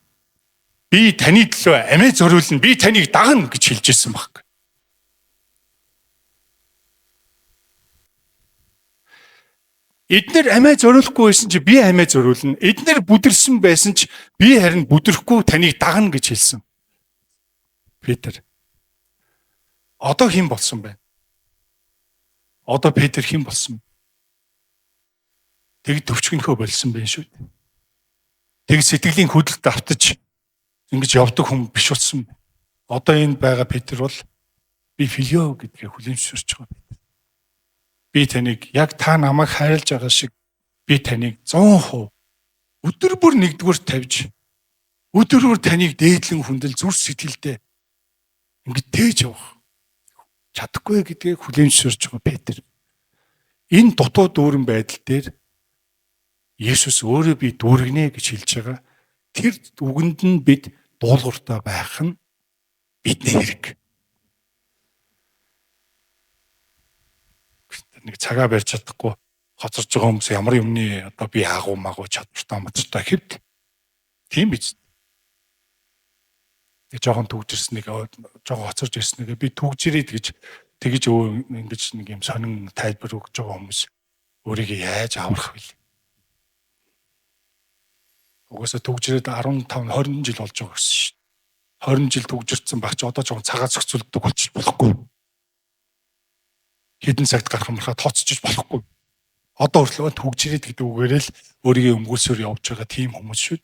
би таны төлөө амиа зориулна, би таныг дагна гэж хэлж ирсэн баг. Эднэр амиа зориулахгүй байсан чи би амиа зориулна. Эднэр бүдэрсэн байсан ч би харин бүдрэхгүй таныг дагна гэж хэлсэн. Петр. Одоо хэн болсон бэ? Одоо Петр хэн болсон? Тэг төвчгөнхөө болсон байх шүү дээ. тэг сэтгэлийн хөдөлт автаж ингэж явдаг хүн биш болсон. Одоо энд байгаа Петр бол би филио гэдгээ хүлээмжшүүлж байгаа. Би таныг яг та намайг хайрлаж байгаа шиг би таныг 100% өдөр бүр нэгдүгээр тавьж өдөр бүр таныг дээдлэн хүндэл зүрх сэтгэлдээ ингэж тээж явах чадахгүй гэдгийг хүлээмжшүүлж байгаа Петр. Энэ дутуу дүүрэн байдал дээр Есүс өөрөө би дүүргэнэ гэж хэлж байгаа. Тэр үгэнд нь бид дуулууртай байх нь бидний хэрэг. Нэг цагаа барьж чадахгүй хоцорж байгаа хүмүүс ямар юмны одоо би агуу магуу чадвартай мацтай хэвд. Тийм биз. Тэг жоохон төгжирснэг жоохон хоцорж ирснэгээ би төгжирээд гэж тэгж ингэж нэг юм сонин тайлбар өгж байгаа хүмүүс өөрийгөө яаж аврах вэ? Угаасаа төгжрээд 15 20 жил болж байгаа гэсэн шүү. 20 жил төгжирсэн багч одоо жоохон цагаа зохицуулдаг болчих болохгүй. Хэдэн цагт гарах юмрахаа тооцчих болохгүй. Одоо өөрлөө төгжрээд гэдэг үгээр л өөрийгөө өмгөөсөөр явж байгаа тийм хүмүүс шүү.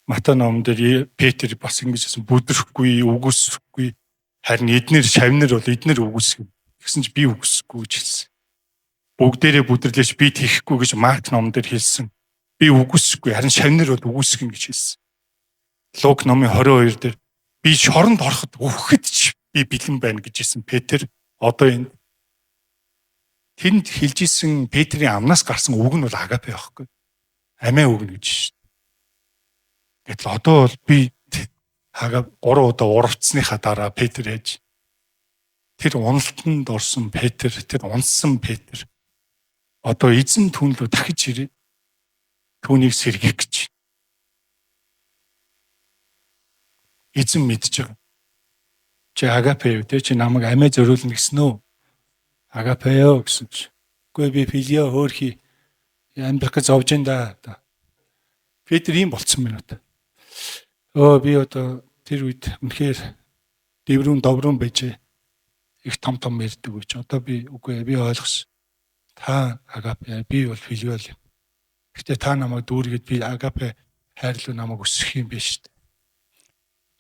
Матай номон дээр Петр бас ингэж хэлсэн бүдрэхгүй, үгүйсэхгүй харин эднэр шавнар бол эднэр үгүйсэх гэсэн чи би үгүйсэхгүй гэж хэлсэн. Бүгдээрээ бүдэрлэж би тийхгүй гэж Марк номон дээр хэлсэн. Би үгүйсэхгүй харин шавнар бол үгүйсэх гэж хэлсэн. Лук номын 22 дээр би шоронд ороход өвөхөд ч би бэлэн байна гэж хэлсэн Петр. Одоо энэ тэнд хэлж исэн Петрийн амнаас гарсан үг нь бол агапе байхгүй. Амиа үг нь гэж шүү. Гэтэл одоо бол би 3 удаа урвцсныхаа дараа Петр ээж тэр уналтанд орсон Петр, тэр унсан Петр одоо эзэн түн рүү дахиж ирээд түүнийг сэргийх гэж. Эзэн мэдж байгаа. Чи агапе юу? Чи намайг амиа зориулна гэсэн үү? Агапео гэсэн чи. Үгүй би филио хөөрхи амьдрах гэж зовж энэ да. Петр ийм болцсон байна одоо. Би одоо тэр үед үнэхээр дэврүүн доврон байжээ. Их том ярьдаг гэж. Одоо би үгүй би ойлгосон. Та агапе би бол филио юм. Гэхдээ та намайг дүүргээд би агапе хайрлуу намайг өсгөх юм биш үү?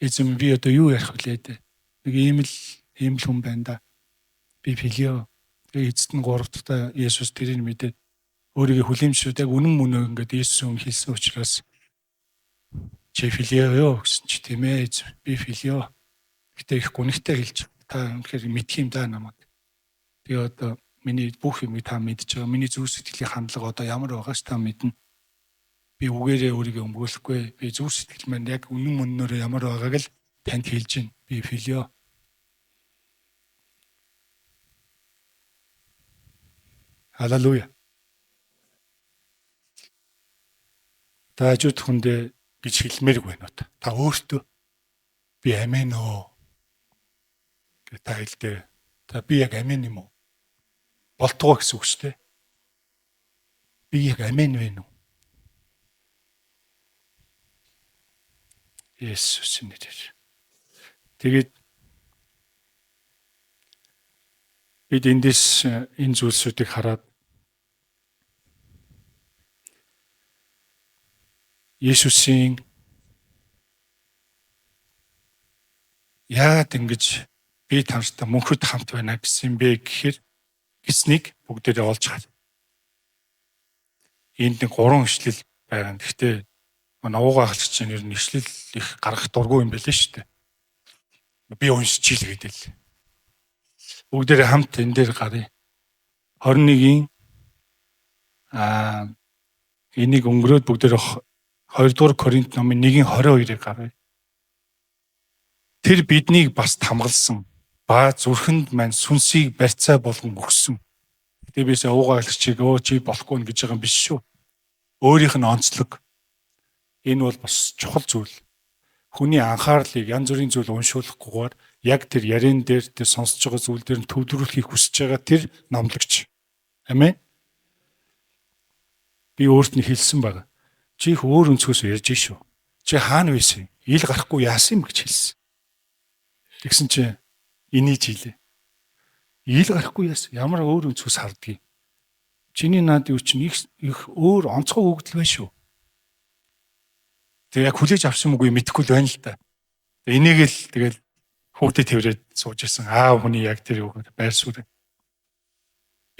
Эзэм би одоо юу ярих вүлээ? Нэг ийм л хүн байна да. Би филио. Эцэст нь 3 дахь Есүс тэрийг мэдээд өөрийгөө хүлээмжшүүлдэг үнэн мөнөө ингээд Есүс хэлсэн учраас чи филио юу гэсэн чи тийм ээ би филио. Гэтэ их гүнхтэй хэлж та үнэхээр мэдх юм да намайг. Би одоо миний бүх юм та мэдж байгаа. Миний зүрх сэтгэлийн хандлага одоо ямар байгаас та мэднэ. Би үгээрээ өөрийгөө өмгөөлөхгүй. Би зүрх сэтгэл маань яг үнэн мөнөөрөө ямар байгааг л танд хэлж байна. Би филио. Халелуя. Та ажууд хүндээ гэж хэлмээрг байна уу? Та өөртөө би амен оо гэж та хэлдэ. Та би яг амен юм уу? Болтгоо гэсэн үг шүү дээ. Би яг амен вэ нү? Есүсийн нэрээр. Тэгээд бид эндээс энэ зүйлсүүдийг хараад Есүсийн яагаад ингэж би танартай мөнхөд хамт байна гэсэн бэ гэхээр гэснийг бүгдээрээ олж харъя. Энд нэг 3 ишлэл байгаа. Гэхдээ навуугаа халж чинь ер нь ишлэл их гаргах дургүй юм байл шүү дээ. Би уншиж ил гэдэл. Бүгдээрээ хамт энэ дээр гаръя. 21-ийн энийг өнгөрөөд бүгдээрээ 2 дугаар Коринт номын 1:22-ыг гаргая. Тэр биднийг бас тамгалсан ба зүрхэнд маань сүнсийг барьцаа болгон өгсөн. Гэтэ бис уугаалагч чиг чи болохгүй нь гэж байгаа юм биш шүү. Өөрийнх нь онцлог. Энэ бол бас чухал зүйл. Хүний анхаарлыг янз бүрийн зүйл уншуулахгүйгээр яг тэр ярен дээр тэр сонсож байгаа зүйл дээр нь төвлөрүүлэхийг хүсэж байгаа тэр номлогч. Амен. Би өөрт нь хэлсэн байна. Чи их өөр өнцгөөс ярьж шүү. Чи хаана байсан? Ил гарахгүй яасан юм гэж хэлсэн. Тэгсэн чи энийг хэлээ. Ил гарахгүй яасан. Ямар өөр өнцгөөс хардгийг. Чиний наад юу чинь их өөр онцгой өгдөл байна шүү. Тэг яг хүлээж авсан мгүй мэдэхгүй л байна л да. Энийг л тэгэл хүүхдэд тэрвэрэд сууж ирсэн. Аав хүний яг тэр юу байр суурь.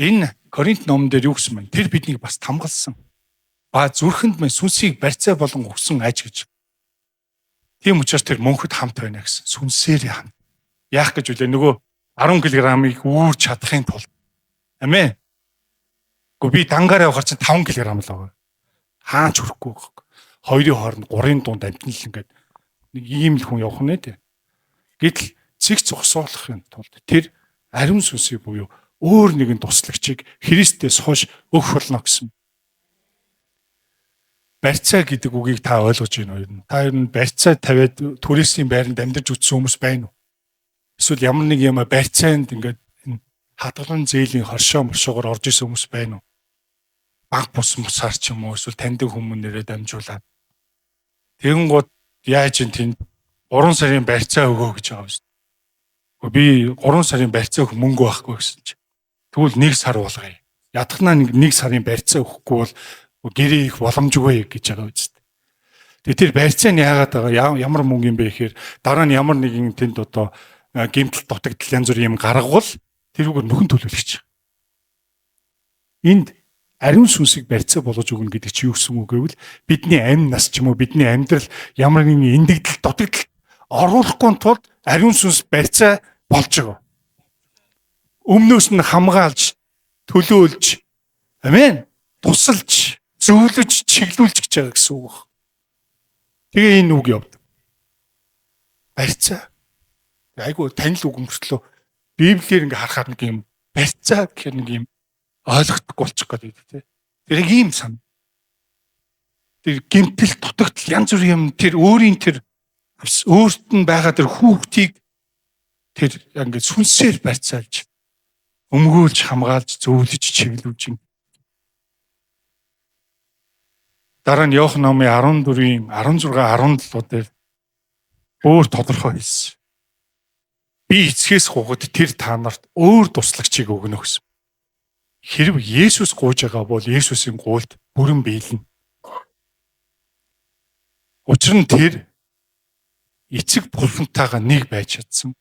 Энэ Коринт номон дээр юу гэсэн бэ? Тэр биднийг бас тамгалсан. Ба зүрхэнд мэн сүнсийг барьцаа болон өгсөн аж гэж. Тийм учраас тэр мөнхөд хамт байна гэсэн. Сүнсээр хамт. Яах гэж үлээ нөгөө 10 кг-ыг үүрч чадахын тулд. Амин. Гэхдээ би дангаар явахаар чинь 5 кг л байгаа. Хаач хүрэхгүй байхгүй. Хоёрын хооронд 3-ын дунд амтнал ингээд нэг ийм л хүн явах нэ тэ. Гэтэл цэгц зогсоолохын тулд тэр ариун сүнсийг буюу өөр нэгэн туслагчийг Христээс хойш өгөх болно гэсэн. Барьцаа гэдэг үгийг та ойлгож байна уу? Та ер нь барьцаа тавиад түрээсийн байранд амьдарч үтсэн хүмүүс байна уу? Эсвэл ямар нэг юм барьцаанд ингээд хадгалан зээлийн хоршоо моршоогоор орж исэн хүмүүс байна уу? Баг бус мусаар ч юм уу эсвэл таньдаг хүмүүнээрээ дамжуулаад. Тэгэн гот яаж ин тэнд 3 сарын барьцаа өгөө гэж байгаа юм шүү. Би 3 сарын барьцаа өгөх мөнгө байхгүй гэсэн чи. Тэгвэл 1 сар болгоё. Ядахнаа 1 сарын барьцаа өгөхгүй бол гэрээ их боломжгүй гэж байгаа үст. Тэгээ тэр барьцаа нь яагаад байгаа ямар мөнгө юм бэ гэхээр дараа нь ямар нэгэн тэнд одоо гэмтэл дутагдал янз бүрийн юм гаргавал тэрүүгээр нөхөн төлөвлөгч. Энд ариун сүнсийг барьцаа болгож өгнө гэдэг чи юу гэсэн үг гэвэл бидний амь нас ч юм уу бидний амьдрал ямар нэгэн эндэгдэл дутагдал оруулахгүй тулд ариун сүнс барьцаа болж байгаа. Өмнөөс нь хамгаалж, төлөөлж, амин, тусалж, зөвлөж, чиглүүлж гэж байгаа гэсэн үг. Тэгээ энэ үг явд. Барьцаа. Айгу танил үг өнгөртлөө Библиэр ингээ харахаар нэг юм барьцаа гэх нэг юм ойлгохгүй болчих гээд байдаг тийм. Тэр ийм сан. Тэр гэмтэл дутагдал янз бүрийн юм тэр өөрийн тэр өөрт нь байгаа тэр хүүхдийг тэр ингээ сүнсээр барьцаалж өмгөөлж хамгаалж зөвлөж чиглүүлж. Дараа нь Иохан номын 14-ийн 16 17 дээр өөр тодорхой хэлсэн. Би эцгээс гуйхад тэр та нарт өөр туслагчийг өгнө гэсэн. Хэрв Есүс гуйж байгаа бол Есүсийн гуйлд бүрэн биелнэ. Учир нь тэр эцэг бурхантайгаа нэг байж чадсан.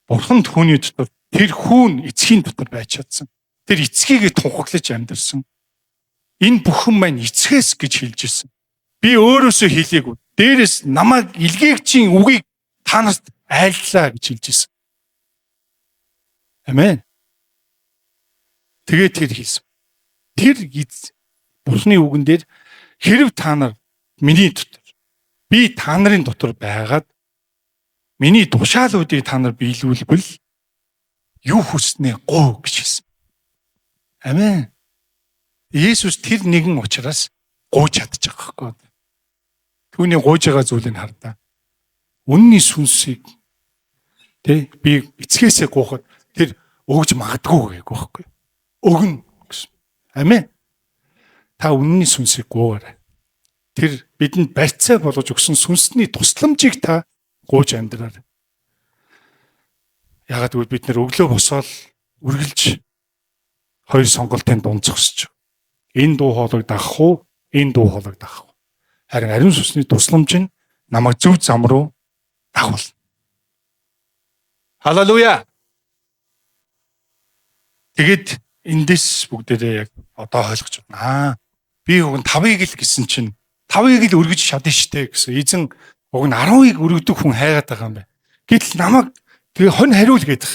Бурхан түүний дотор тэр хүүн эцгийн дотор байж чадсан. Тэр эцгийг тунхаглаж амьдэрсэн. Энэ бүхэн маань эцгээс гэж хэлж ирсэн. Би өөрөөсөө хэлээгүй. Дээрээс намайг илгээгчийн үгийг та нарт айллаа гэж хэлж ирсэн. Амен. Тэгээд тэр хэлсэн. Тэр Бурхны үгэн дээр хэрв та нар миний дотор би та нарын дотор байгаад миний тушаалуудыг та нар биелүүлбэл юу хүснээ гоо гэж хэлсэн. Амен. Есүс тэр нэгэн учраас гуйж чадчих واخхой. Түүний гуйж байгаа зүйлийг хардаа. Үнний сүнсийг би эцгээсээ гуйхад тэр өгж магадгүй гээг واخхой. Өгнө гэсэн. Амен. Та үнний сүнсийг гуйгаарай. Тэр бидэнд барьцаа болгож өгсөн сүнсний тусламжийг та гуйж амьдраарай. Ягаад гэвэл бид нэр өглөө босоод үргэлж хоёр сонголтын дунд зогсож. Энэ дуу хоолойг дагах уу? Энэ дуу хоолойг дагах уу? Харин ариун сүнсний тусламж нь намайг зөв зам руу дагуулна. Халелуя. Тэгэд эндээс бүгдээрээ яг одоо ойлгож байна. Би уг нь 5-ыг л гэсэн чинь 5-ыг л өргөж чадна штэ гэсэн. Эзэн уг нь 10-ыг өргөдөг хүн хайгаад байгаа юм байна. Гэтэл намайг тэгээ хонь хариул гэдэг.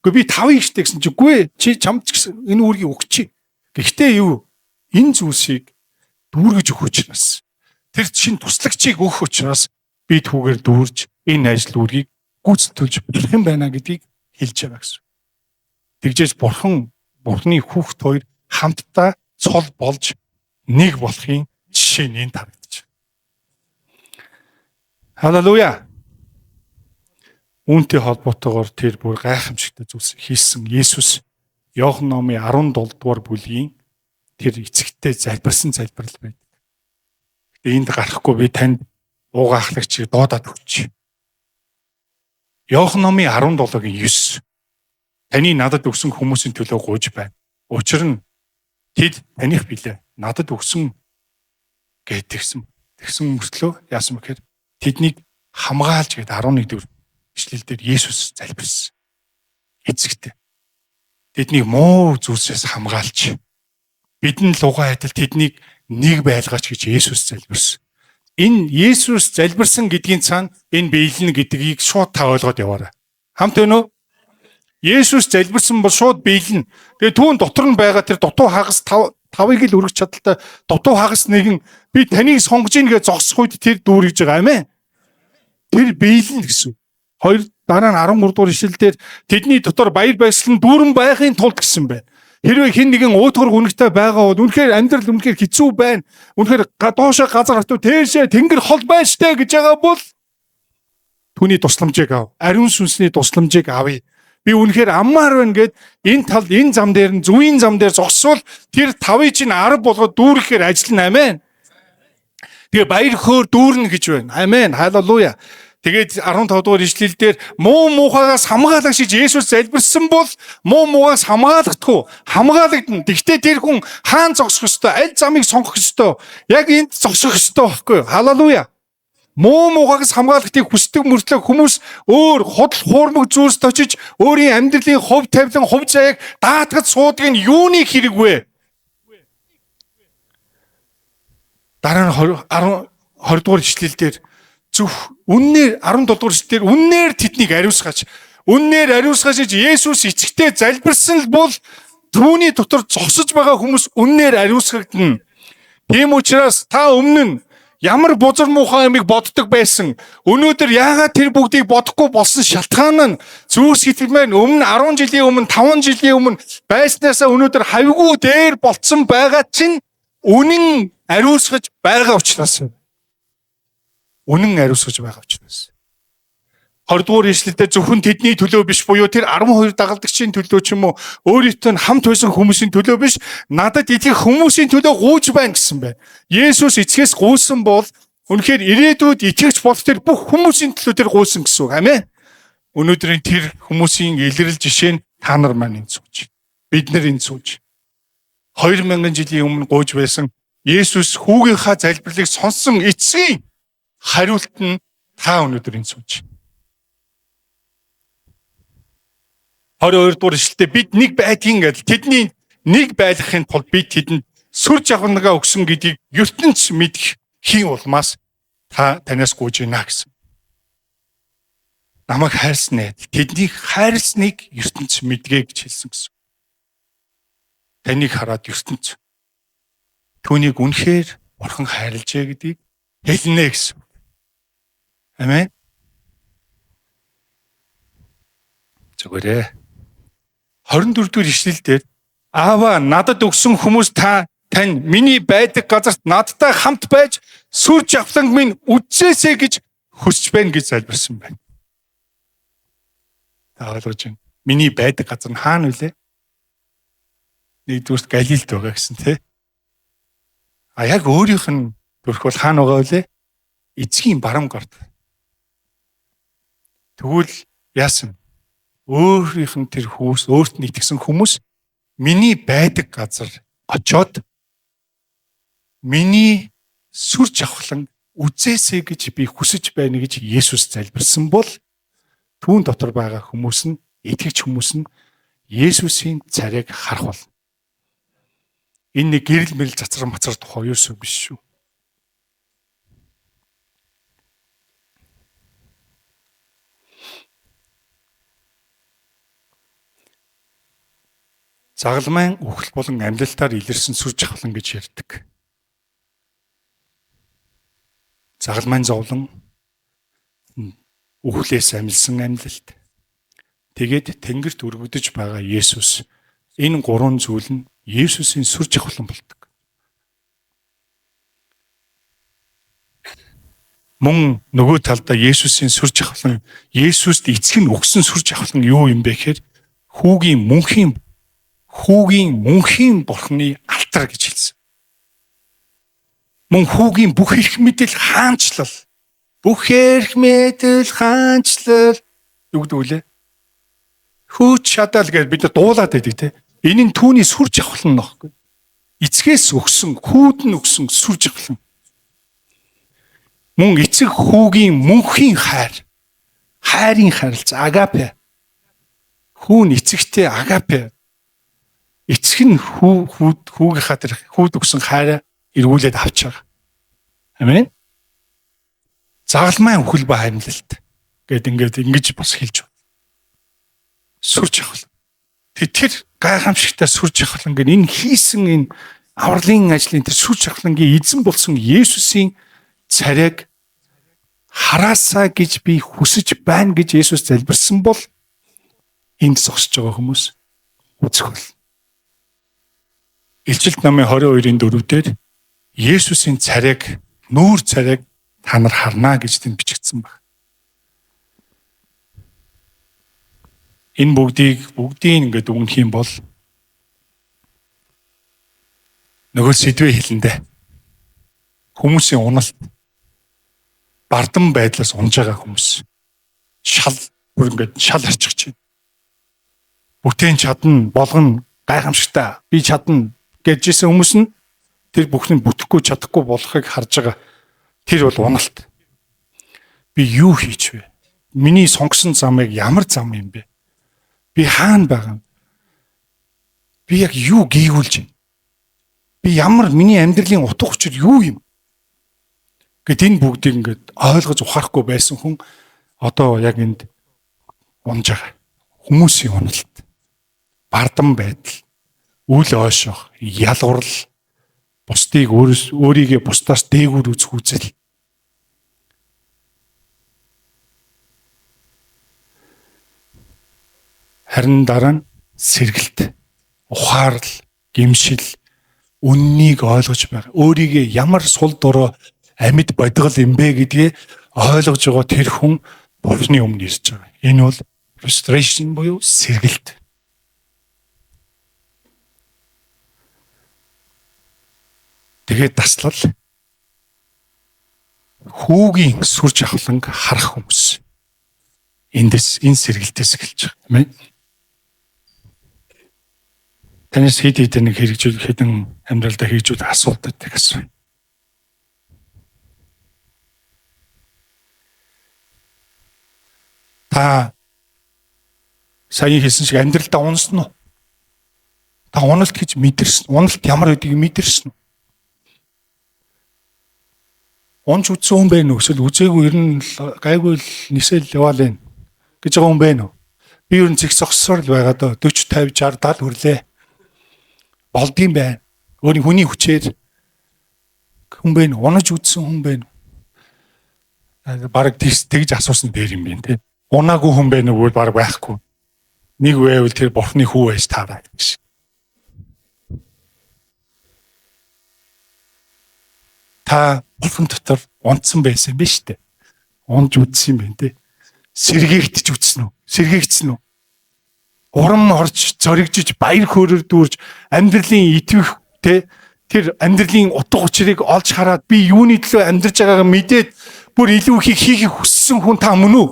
Гэхдээ би 5-ыг штэ гэсэн чинь үгүй чи чамд ч гэсэн энэ үргийг өгчий. Гэхдээ юу? Энэ зүйлсийг дүүргэж өгөх учраас тэр чин туслагчийг өгөх учраас би түүгээр дүүрж энэ ажил үргийг гүйцэтгүүлж болох юм байна гэдгийг хэлж байгаа гэсэн. Тэгжээж Бурхны хүүхд хоёр хамтдаа цол болж нэг болохын жишээ нь тарагдаж байна. Халелуя. Үүнтэй холбоотойгоор тэр бүр гайхамшигтай зүйлс хийсэн Есүс Иохан номын 17 дугаар бүлгийн тэр эцэгтэй залбирсан залбирал байдаг. Гэтэ энд гарахгүй би танд уугаахлагчийг доодаад өгч. Иохан номын 17-гийн 9. Таны надад өгсөн хүмүүсийн төлөө гуйж байна. Учир нь тэд таних билээ. Надад өгсөн гэтгсэн. Тэгсэн мөртлөө яасан бэхээр тэднийг хамгаалж гээд 11 дэх ишлэлдэр Есүс залбирсан. Эцэгтэй. Тэднийг муу зүйлсээс хамгаалж бидэн лугаа адил тэднийг нэг байлгаач гэж Есүс залбирсан. Энэ Есүс залбирсан гэдгийн цаана энэ биелнэ гэдгийг шууд та ойлгоод яваарай. Хамт байна уу? Есүс залбирсан бол шууд биелнэ. Тэгээ түүн дотор нь байгаа тэр дутуу хагас тавыг л өргөж чадaltaй дутуу хагас нэгэн би таныг сонгож ийн гэж зогсох үед тэр дүүргэж байгаа амин. Тэр биелнэ гэсэн. Хоёр дараа нь 13 дугаар ишлэлдэр тэдний дотор баяр баясгал нь дүүрэн байхын тулд гэсэн байна. Хэрвээ хэн нэгэн уутгар үнэхтэй байгаа бол үнэхээр амьдрал үнэхээр хэцүү байна. Үнэхээр доошоо газар хатуу тэршээ тэнгэр хол байна штэ гэж байгаа бол түүний тусламжийг ав. Ариун сүнсний тусламжийг авъя. Би үнэхээр аммаар байна гэд энэ тал энэ зам дээр нь зүвийн зам дээр зогсвол тэр тавыг чинь 10 болгоод дүүрэхээр ажиллана амин. Тэгээ баяр хөөр дүүрнэ гэж байна. Амин. Халелуя. Тэгээд 15 дугаар ишлэлдэр муу муухайгаас хамгаалагч гэж Есүс залбирсан бол муу муугаас хамгаалагдахгүй хамгаалагдана. Тэгвэл тэр хүн хаан зогсох ёстой, аль замыг сонгох ёстой. Яг энд зогсох ёстой байхгүй юу? Халелуя. Муу муугаас хамгаалахыг хүсдэг мөртлөө хүмүүс өөр худал хуурмаг зүйлс очиж өөрийн амьдралын хувь тавилан, хувь заяаг даатгад суудаг нь юуны хэрэг вэ? Дараа нь 20 дугаар ишлэлдэр зөв үннээр 17 дугаар ишлэлдэр үннээр тэднийг ариусгаач. Үннээр ариусгаач гэж Есүс эцэгтэй залбирсан л бол түүний дотор зогсож байгаа хүмүүс үннээр ариусгагдана. Тийм учраас та өмнө нь ямар бузар муухай юмыг боддог байсан. Өнөөдөр яагаад тэр бүгдийг бодохгүй болсон шалтгаан нь зүрх сэтгэл маань өмнө 10 жилийн өмнө 5 жилийн өмнө байснаасаа өнөөдөр хавьгүй дээр болцсон байгаа чинь үнэн ариусгаж байгаа учраас. Үнэн ариусгаж байгаа учраас. 20 дугаар ишлэлдээ зөвхөн тэдний төлөө биш буюу тэр 12 дагалдагчийн төлөө ч юм уу өөрийнхөө хамт байсан хүмүүсийн төлөө биш надад итгэх хүмүүсийн төлөө гуйж байна гэсэн байна. Есүс эцгээс гуйсан бол үнэхээр ирээдүйд итгэж болох тэр бүх хүмүүсийн төлөө тэр гуйсан гэсэн үг амин. Өнөөдрийн тэр хүмүүсийн илрэл жишээ нь та нар маань энэ сууж. Бид нар энэ сууж. 2000 жилийн өмнө гуйж байсан Есүс хүүгийнхаа залбирлыг сонссон эцгийн хариулт нь та өнөөдөр энэ сууж. 22 дугаар ишлэлдээ бид нэг байдгийн гэдэл тэдний нэг байлгахын тулд бид тэдэнд сүр жавхангаа өгсөн гэдгийг ертөнц мэдэх хийн улмаас танаас гуйж байна гэсэн. Намайг хайрсан ээ. Тэднийг хайрсныг ертөнц мэдгээ гэж хэлсэн гэсэн. Таныг хараад ертөнц түүнийг үнэхээр бурхан хайрлажээ гэдгийг хэлнэ гэсэн. Амен. Зүгээрээ 24 дугаар ишлэлдэр Аава надад өгсөн хүмүүс тань миний байдаг газарт надтай хамт байж сүр жавхланг минь үдсээсэй гэж хүсэж байна гэж залбирсан байна. Таалж байна. Миний байдаг газар нь хаана вүлээ? Нэгдүгürt Галилд байгаа гэсэн тий. А яг өөрийнх нь төрх бол хаана байгаа вүлээ? Эцгийн баруун гарт. Тэгвэл яасан? Өөрийнх нь тэр хүүс өөрт нь итгэсэн хүмүүс миний байдаг газар очоод миний сүр жавхлан үзээсэй гэж би хүсэж байна гэж Есүс залбирсан бол түүн дотор байгаа хүмүүс нь итгэж хүмүүс нь Есүсийн царайг харах бол энэ нэг гэрэл мэрэл цацар мацар тухай юусоо биш шүү. Загалмайн үхэл болон амьдлалтаар илэрсэн сүр жавхлан гэж ярьдаг. Загалмайн зовлон үхлээс амилсан амьдлалт. Тэгээд тэнгэрт өргөдөж байгаа Есүс энэ гурван зүйл нь Есүсийн сүр жавхлан болдог. Мөн нөгөө талдаа Есүсийн сүр жавхлан Есүст эцэг нь өгсөн сүр жавхлан юу юм бэ гэхээр хүүгийн мөнхийн бурхны алтар гэж хэлсэн. Мөн хүүгийн бүх эрх мэдэл хаанчлал. Бүх эрх мэдэл хаанчлал юу гэдэг вэ? Хөөч шадаал гэж бид дуулаад байдаг те. Энэ нь түүний сүр жавхлан нөхгүй. Эцгээс өгсөн, хүүд нь өгсөн сүр жавхлан. Мөн эцэг хүүгийн мөнхийн хайр. Хайрын харилцаа агапе. Хүүн эцэгтэй агапе. Эцэг нь хүүгийнхаа тэр хүүд өгсөн хайраа эргүүлээд авч байгаа. Амен. Загалмай өхөл ба амьлалт гэд ингэж бас хэлж байна. Сүр жавхлан. Тэр гайхамшигтай сүр жавхлан гэн энэ хийсэн энэ авралын ажлын тэр сүр жавхлангийн эзэн болсон Есүсийн царайг хараасаа гэж би хүсэж байна гэж Есүс залбирсан бол энд зогсож байгаа хүмүүс үзэх бол. Илчилт намын 22-ын 4-дээр Есүсийн царайг, нүүр царайг та нар харнаа гэж тэнд бичигдсэн байна. Энэ бүгдийг ингээд өгнөх юм бол нөгөө сэдвээ хэлэндэ. Хүмүүсийн уналт бардам байдлаас унж байгаа хүмүүс. Бүр ингээд шал арчихж байна. Бүтээн чадна, болгоно, гайхамшигтай, би чадна гэжсэн хүмүүс нь тэр бүхнийг бүтэхгүй чадахгүй болохыг харж байгаа. Тэр бол уналт. Би юу хийж вэ? Миний сонгосон замыг ямар зам юм бэ? Би хаана байгаа юм? Би яг юу гээгүүлж байна? Би ямар миний амьдралын утга учир юу юм? Гэт энэ бүгдийг ингээд ойлгож ухаарахгүй байсан хүн одоо яг энд унж байгаа. Хүмүүсийн уналт, бардам байдал, үл ойшох, ялгуурл, бусдыг өөрийгөө бусдаас дээгүүр үзэх үзэл. Харин дараа нь сэргэлт, ухаарл, гэмшил, үннийг ойлгож байгаа. Өөрийгөө ямар сул дорой амьд бодгол юм бэ гэдгээ ойлгож байгаа тэр хүн Бурхны өмнө ирж байгаа. Энэ бол frustration буюу сэргэлт. Тэгээд таслал хүүгийн сүр жавхланг харах хүмүүс. Энэ сэргэлтээс эхэлж байгаа. Амин. Танаас хэдэн амьдралдаа хийжүүд асуудаг гэсэн. Та сая хэлсэн шиг амьдралдаа унсан уу? Та уналт гэж мэдэрсэн. Уналт ямар байдгийг мэдэрсэн үү? Унж үтсэн хүн байна уу? Эсвэл үзээгүй ер нь гайгүй нисэл яваал байна гэж байгаа хүн байна уу? Би ер нь зэг зогссоор л байгаа доо 40 50 60 70 хүрлээ. Болдгийм байна. Өөрийн хүний хүчээр хүн байна. Унаж үтсэн хүн байна. Бараг тэгж асуусан дээр юм байна те. Унаагүй хүн байна уу? Бараг байхгүй. Нэг байвал тэр Бурхны хүү байж таараа гэж. Та Бурхан дотор унтсан байсан биз дээ. Унж үтсэн юм байна те. Сэргээгдэж үтсэн үү? Сэргээгдсэн үү? Урам орж, зоригжиж, баяр хөөрөөр дүүрж, амьдралын итгэх те тэр амьдралын утга учирыг олж хараад би юуны төлөө амьдарч байгаагаа мэдээд бүр илүү их хийхийг хүссэн хүн та мөн үү?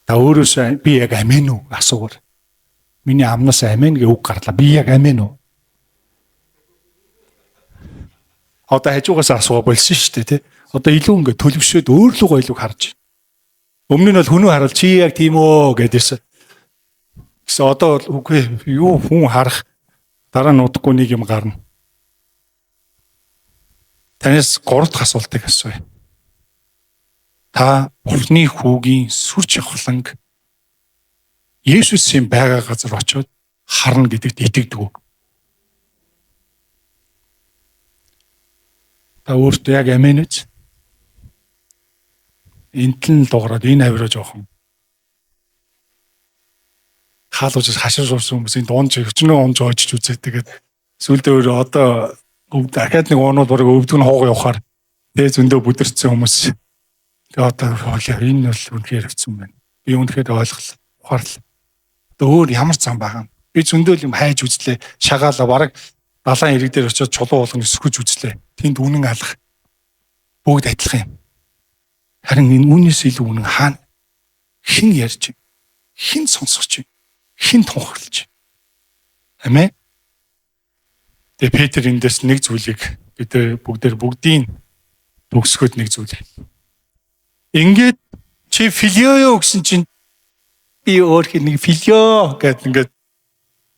Та өөрөөсөө би яг амин уу асуугаар. Миний амнаас амин гэж үг гарлаа. Би яг амин уу? Одоо хажуугаас асууга болсон шүү дээ тий. Одоо илүү ингээд төлөвшөөд өөрлөгөө илүү харж. Өмнө нь бол хүнөө харуул чи яг тийм үү гэдээсэн. Гэсэн одоо үгүй юу хүн харах дараа нь удахгүй нэг юм гарна. Танаас 3 дахь асуултыг асууя. Та Бурхны хүүгийн сүр жавхланг Есүсийн байгаа газар очиод харна гэдэгт итгэдэг үү? Та өөртөө яг амин үү? Энтэн л дуурайд энэ авираа жоохон хаалуужаас хашир шуурсан хүмүүсийн дуунж өчнөө онж ойчж үзээд тэгээд сүлдээ өөрөө одоо дахиад нэг уунууд бараг өвдөг нь хуугаа явахаар тэгээ зөндөө бүдэрсэн хүмүүс тэгээ одоо энэ бол үнэхээр хэвцэн байна. Би үнэхээр ойлголоо. Ухаарлаа. Одоо өөр ямар зам байгаа юм. Би зөндөө юм хайж үзлээ. Шагаалаа бараг далайн ирэг дээр очиод чулуу болгоно өсгөж үзлээ. Тэнд үнэн алах. Бүгд адилхан юм. Харин энэ үнээс илүү үнэн хаана? хэн ярьж байна? Хэн сонсгож байна? Хэн тунхаглаж байна? Амин. Тэгээ Петр эндээс нэг зүйлийг бид бүгдийн төгсгöd нэг зүйл. Ингээд чи филио гэсэн чинь би өөр нэг филио гэдэг ингээд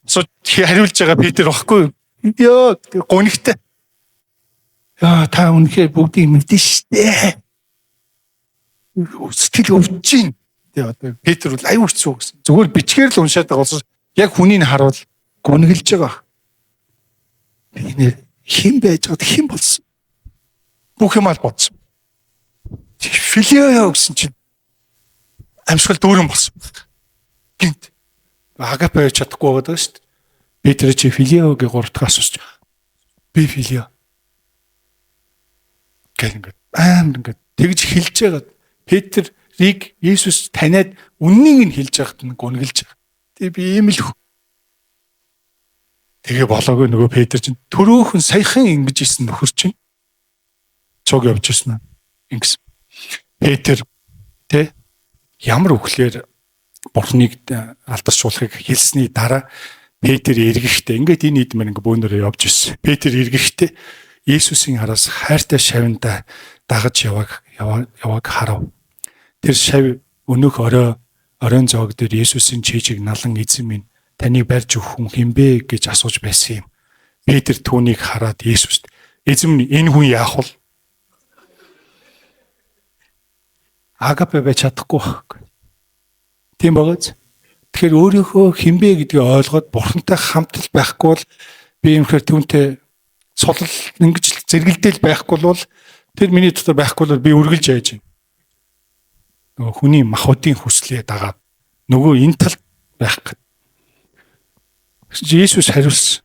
хариулж байгаа Петр баггүй. Филио гонигтай. Яа та үнэхээр бүгдийг мэдэн штэ. Сэтгэл өвдөж чинь. Тэгээ одоо Петр бол аюу хэцүү гэсэн. Зүгээр бичгээр л уншаад байгаа болсон. Яг хүнийг харуул гонглж байгаа. Энэ хэн байж байгаад хэн болсон? Бүх юм аль бодсон. Филио гэсэн чинь амьсгал дүүрэн болсон. Гинт. Агапе байж чадахгүй байгаа шүү дээ. Петр чи филиогийн 3 дахь асууж байгаа. Би филио. Гэнгээ. Ингээд тэгж хэлж байгаад Петрийг Иесус таниад үннийг нь хэлж байгаад нь гонглж байгаа. Тэгээ би ийм л тэгээ болоогүй нөгөө Петр чинь төрөөхөн саяхан ингэж исэн нөхөр чинь цог явж ирсэн ингэсэн. Петр тэ ямар үхлээр Бурхныг алдаршуулахыг хэлсний дараа Петр эргэхдээ ингээд энэ идмэр ингээ бөөнөрөө явж ирсэн. Петр эргэхдээ Иесусийн араас хайртай шавьнда дагаж явааг харав. Тэр шавь өнөөх оройн зоог дээр Иесусийн чийжиг налан эзэн минь таныг барьж өгөх хүн хинбэ гэж асууж байсан юм. Петр түүнийг хараад Иесуст эзэн минь энэ хүн яах вэ? Агапе байж чадахгүй байхгүй. Тийм багаз. Тэгэхээр өөрийнхөө хинбэ гэдгийг ойлгоод Бурхантай хамтал байхгүй бол би юмхээр түүнтэй цолол ингэж зэргэлдээл байхгүй бол тэр миний дотор байхгүй бол би үргэлж яаж юм. Нөгөө хүний махбодын хүслээ дагаад нөгөө энэ талд байх гэдэг. Иесус хариулсан.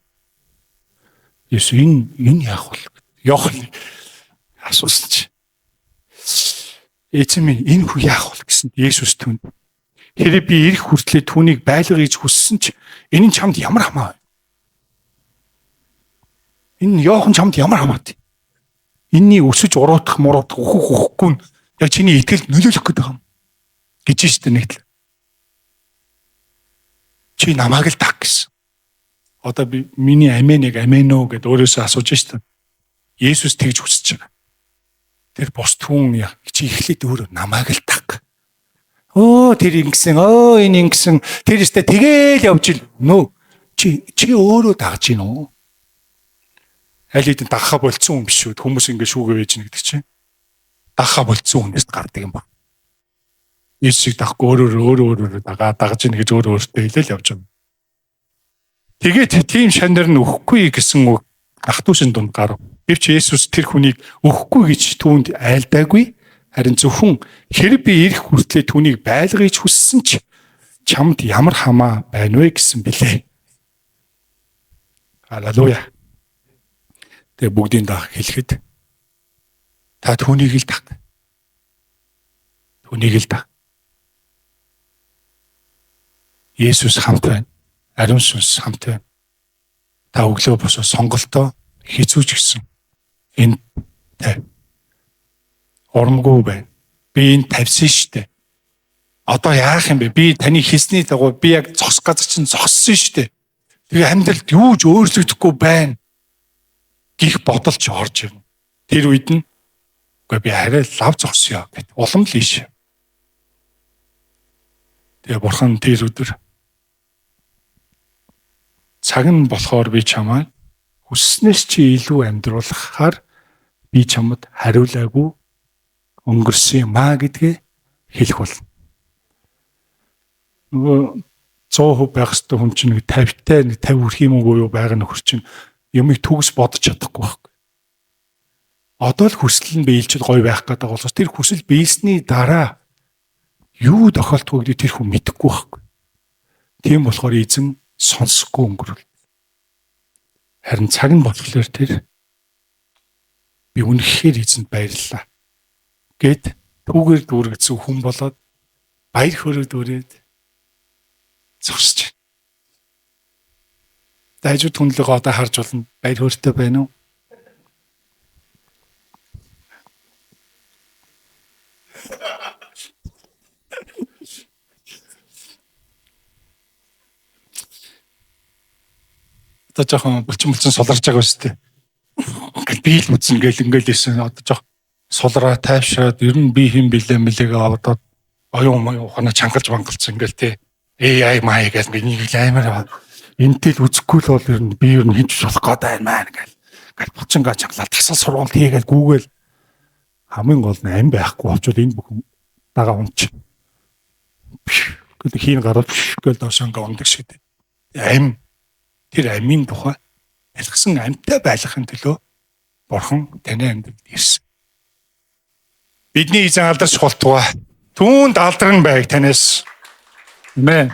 Иесус энэ яах вэ? Йохан асуусан чи. Эзэн минь энэ хүү яах вэ гэсэн Иесус түнд. Хэрэг би ирэх хүртлээр түүнийг байлгах гэж хүссэн ч энэ нь чамд ямар хамаа вэ? Энэ Йохан чамд ямар хамаатай? Энийний өсөж уруутах өгөхгүй нь яг чиний итгэлд нөлөөлөх гэдэг юм гэж штэ нэг л. Чи намайг л даг гэсэн. Одоо би миний аминыг аминоо гэд өөрөөсөө асууж штэ. Есүс тэгж хүсэж байгаа. Тэр бос түн чи эхлээд өөрөө намайг л даг. Тэр ингэсэн, энэ ингэсэн, тэр өстө тэгээл явж ил нөө. Чи өөрөө дагж гин үү? Аль хэдийн дагахаа болцсон хүн биш үү? Хүмүүс ингэ шүүгээ байж гэнэ гэдэг чинь. Дагахаа болцсон хүнээс гардаг юм ба. Иесийг дахгүй өөрөө дагаж гин гэж өөртөө хэлэл явж байгаа. Тэгээд тийм шанар нь өхгүй гэсэн үг ах トゥ шин дунд гарав. Гэвч Иесус тэр хүнийг өхгүй гэж түүнд айлдаагүй. Харин зөвхөн хэрэг би ирэх хүртлээр түүнийг байлгахыг хүссэн ч чамд ямар хамаа байна вэ гэсэн бэлээ. Халелуя. Тэгээ бүгдийн даах хэлэхэд та түүнийг л даг. Түүнийг л даг. Иесус хамт байна. Ариун сүнс хамт байна. Та өглөө босоо сонголтоо хийцүүч гисэн. Энд тавь. Урамгүй байна. Би энэ тавьсан штэ. Одоо яах юм бэ? Би таны хийсний дагуу би яг зогсох газар чинь зогссон штэ. Тэгээ амьдралд юу ч өөрчлөгдөхгүй байна. Гих бодолч орж ирнэ. Тэр үед нь үгүй би арай лав зогсъё гэт. Улам л ийш. Тэгээ бурхан тэр өдөр цаг нь болохоор би чамайг хүсснээс чи илүү амьдруулахаар би чамд хариулаагүй өнгөрсөн юм аа гэдгээ хэлэх болно. Нөгөө 100% байх ёстой хүн чинь нэг 50-тай нэг 50 хүрэх юм уу юу байгаа нөхөр чинь юмыг төгс бодож чадахгүй байхгүй. Одоо л хүсэл нь биелчихэд гоё байх гэдэг болохоос тэр хүсэл биелсний дараа юу тохиолдох вэ гэдгийг тэр хүн мэдэхгүй байхгүй. Тийм болохоор эзэн сонсохгүй өнгөрвөл. Харин цаг нь болохоор тэр би үнэхээр эзэнд баярлалаа гэд түүгээр дүүргэсэн хүн болоод баяр хөөрөг дүүрээд зогсож байна. Дайжууд хүнлэгээ одоо харж болно. Баяр хөөртэй байна уу? одоо жоохон булчин суларж байгаа шүү дээ. Ингээл би л үзнэ гэл ингээл ийсэн одоо жоох сулраа тайвшраад ер нь би хэм бэлээ мэлээгээ аваад оюун ухаанаа чангалж бангалцсан ингээл те AI маа гэж нэг амар энтэл үзэхгүй л бол ер нь би ер нь хийж болох гээд байна гэл. Ингээл булчингаа чангалаад тасал сургууль хийгээл гүүгээл хамгийн гол нь ам байхгүй болчвол энэ бүхэн дагаа унч. Гэтэл хийн гараад гэл доошонгаа ундаг шиг дээ. Ам тэр амийн тухай ялгсан амьтай байлгахын төлөө Бурхан таны амьдралд ирсэн. Бидний эзэн алдарч хултугай түүнд алдарн байг танаас. Амен.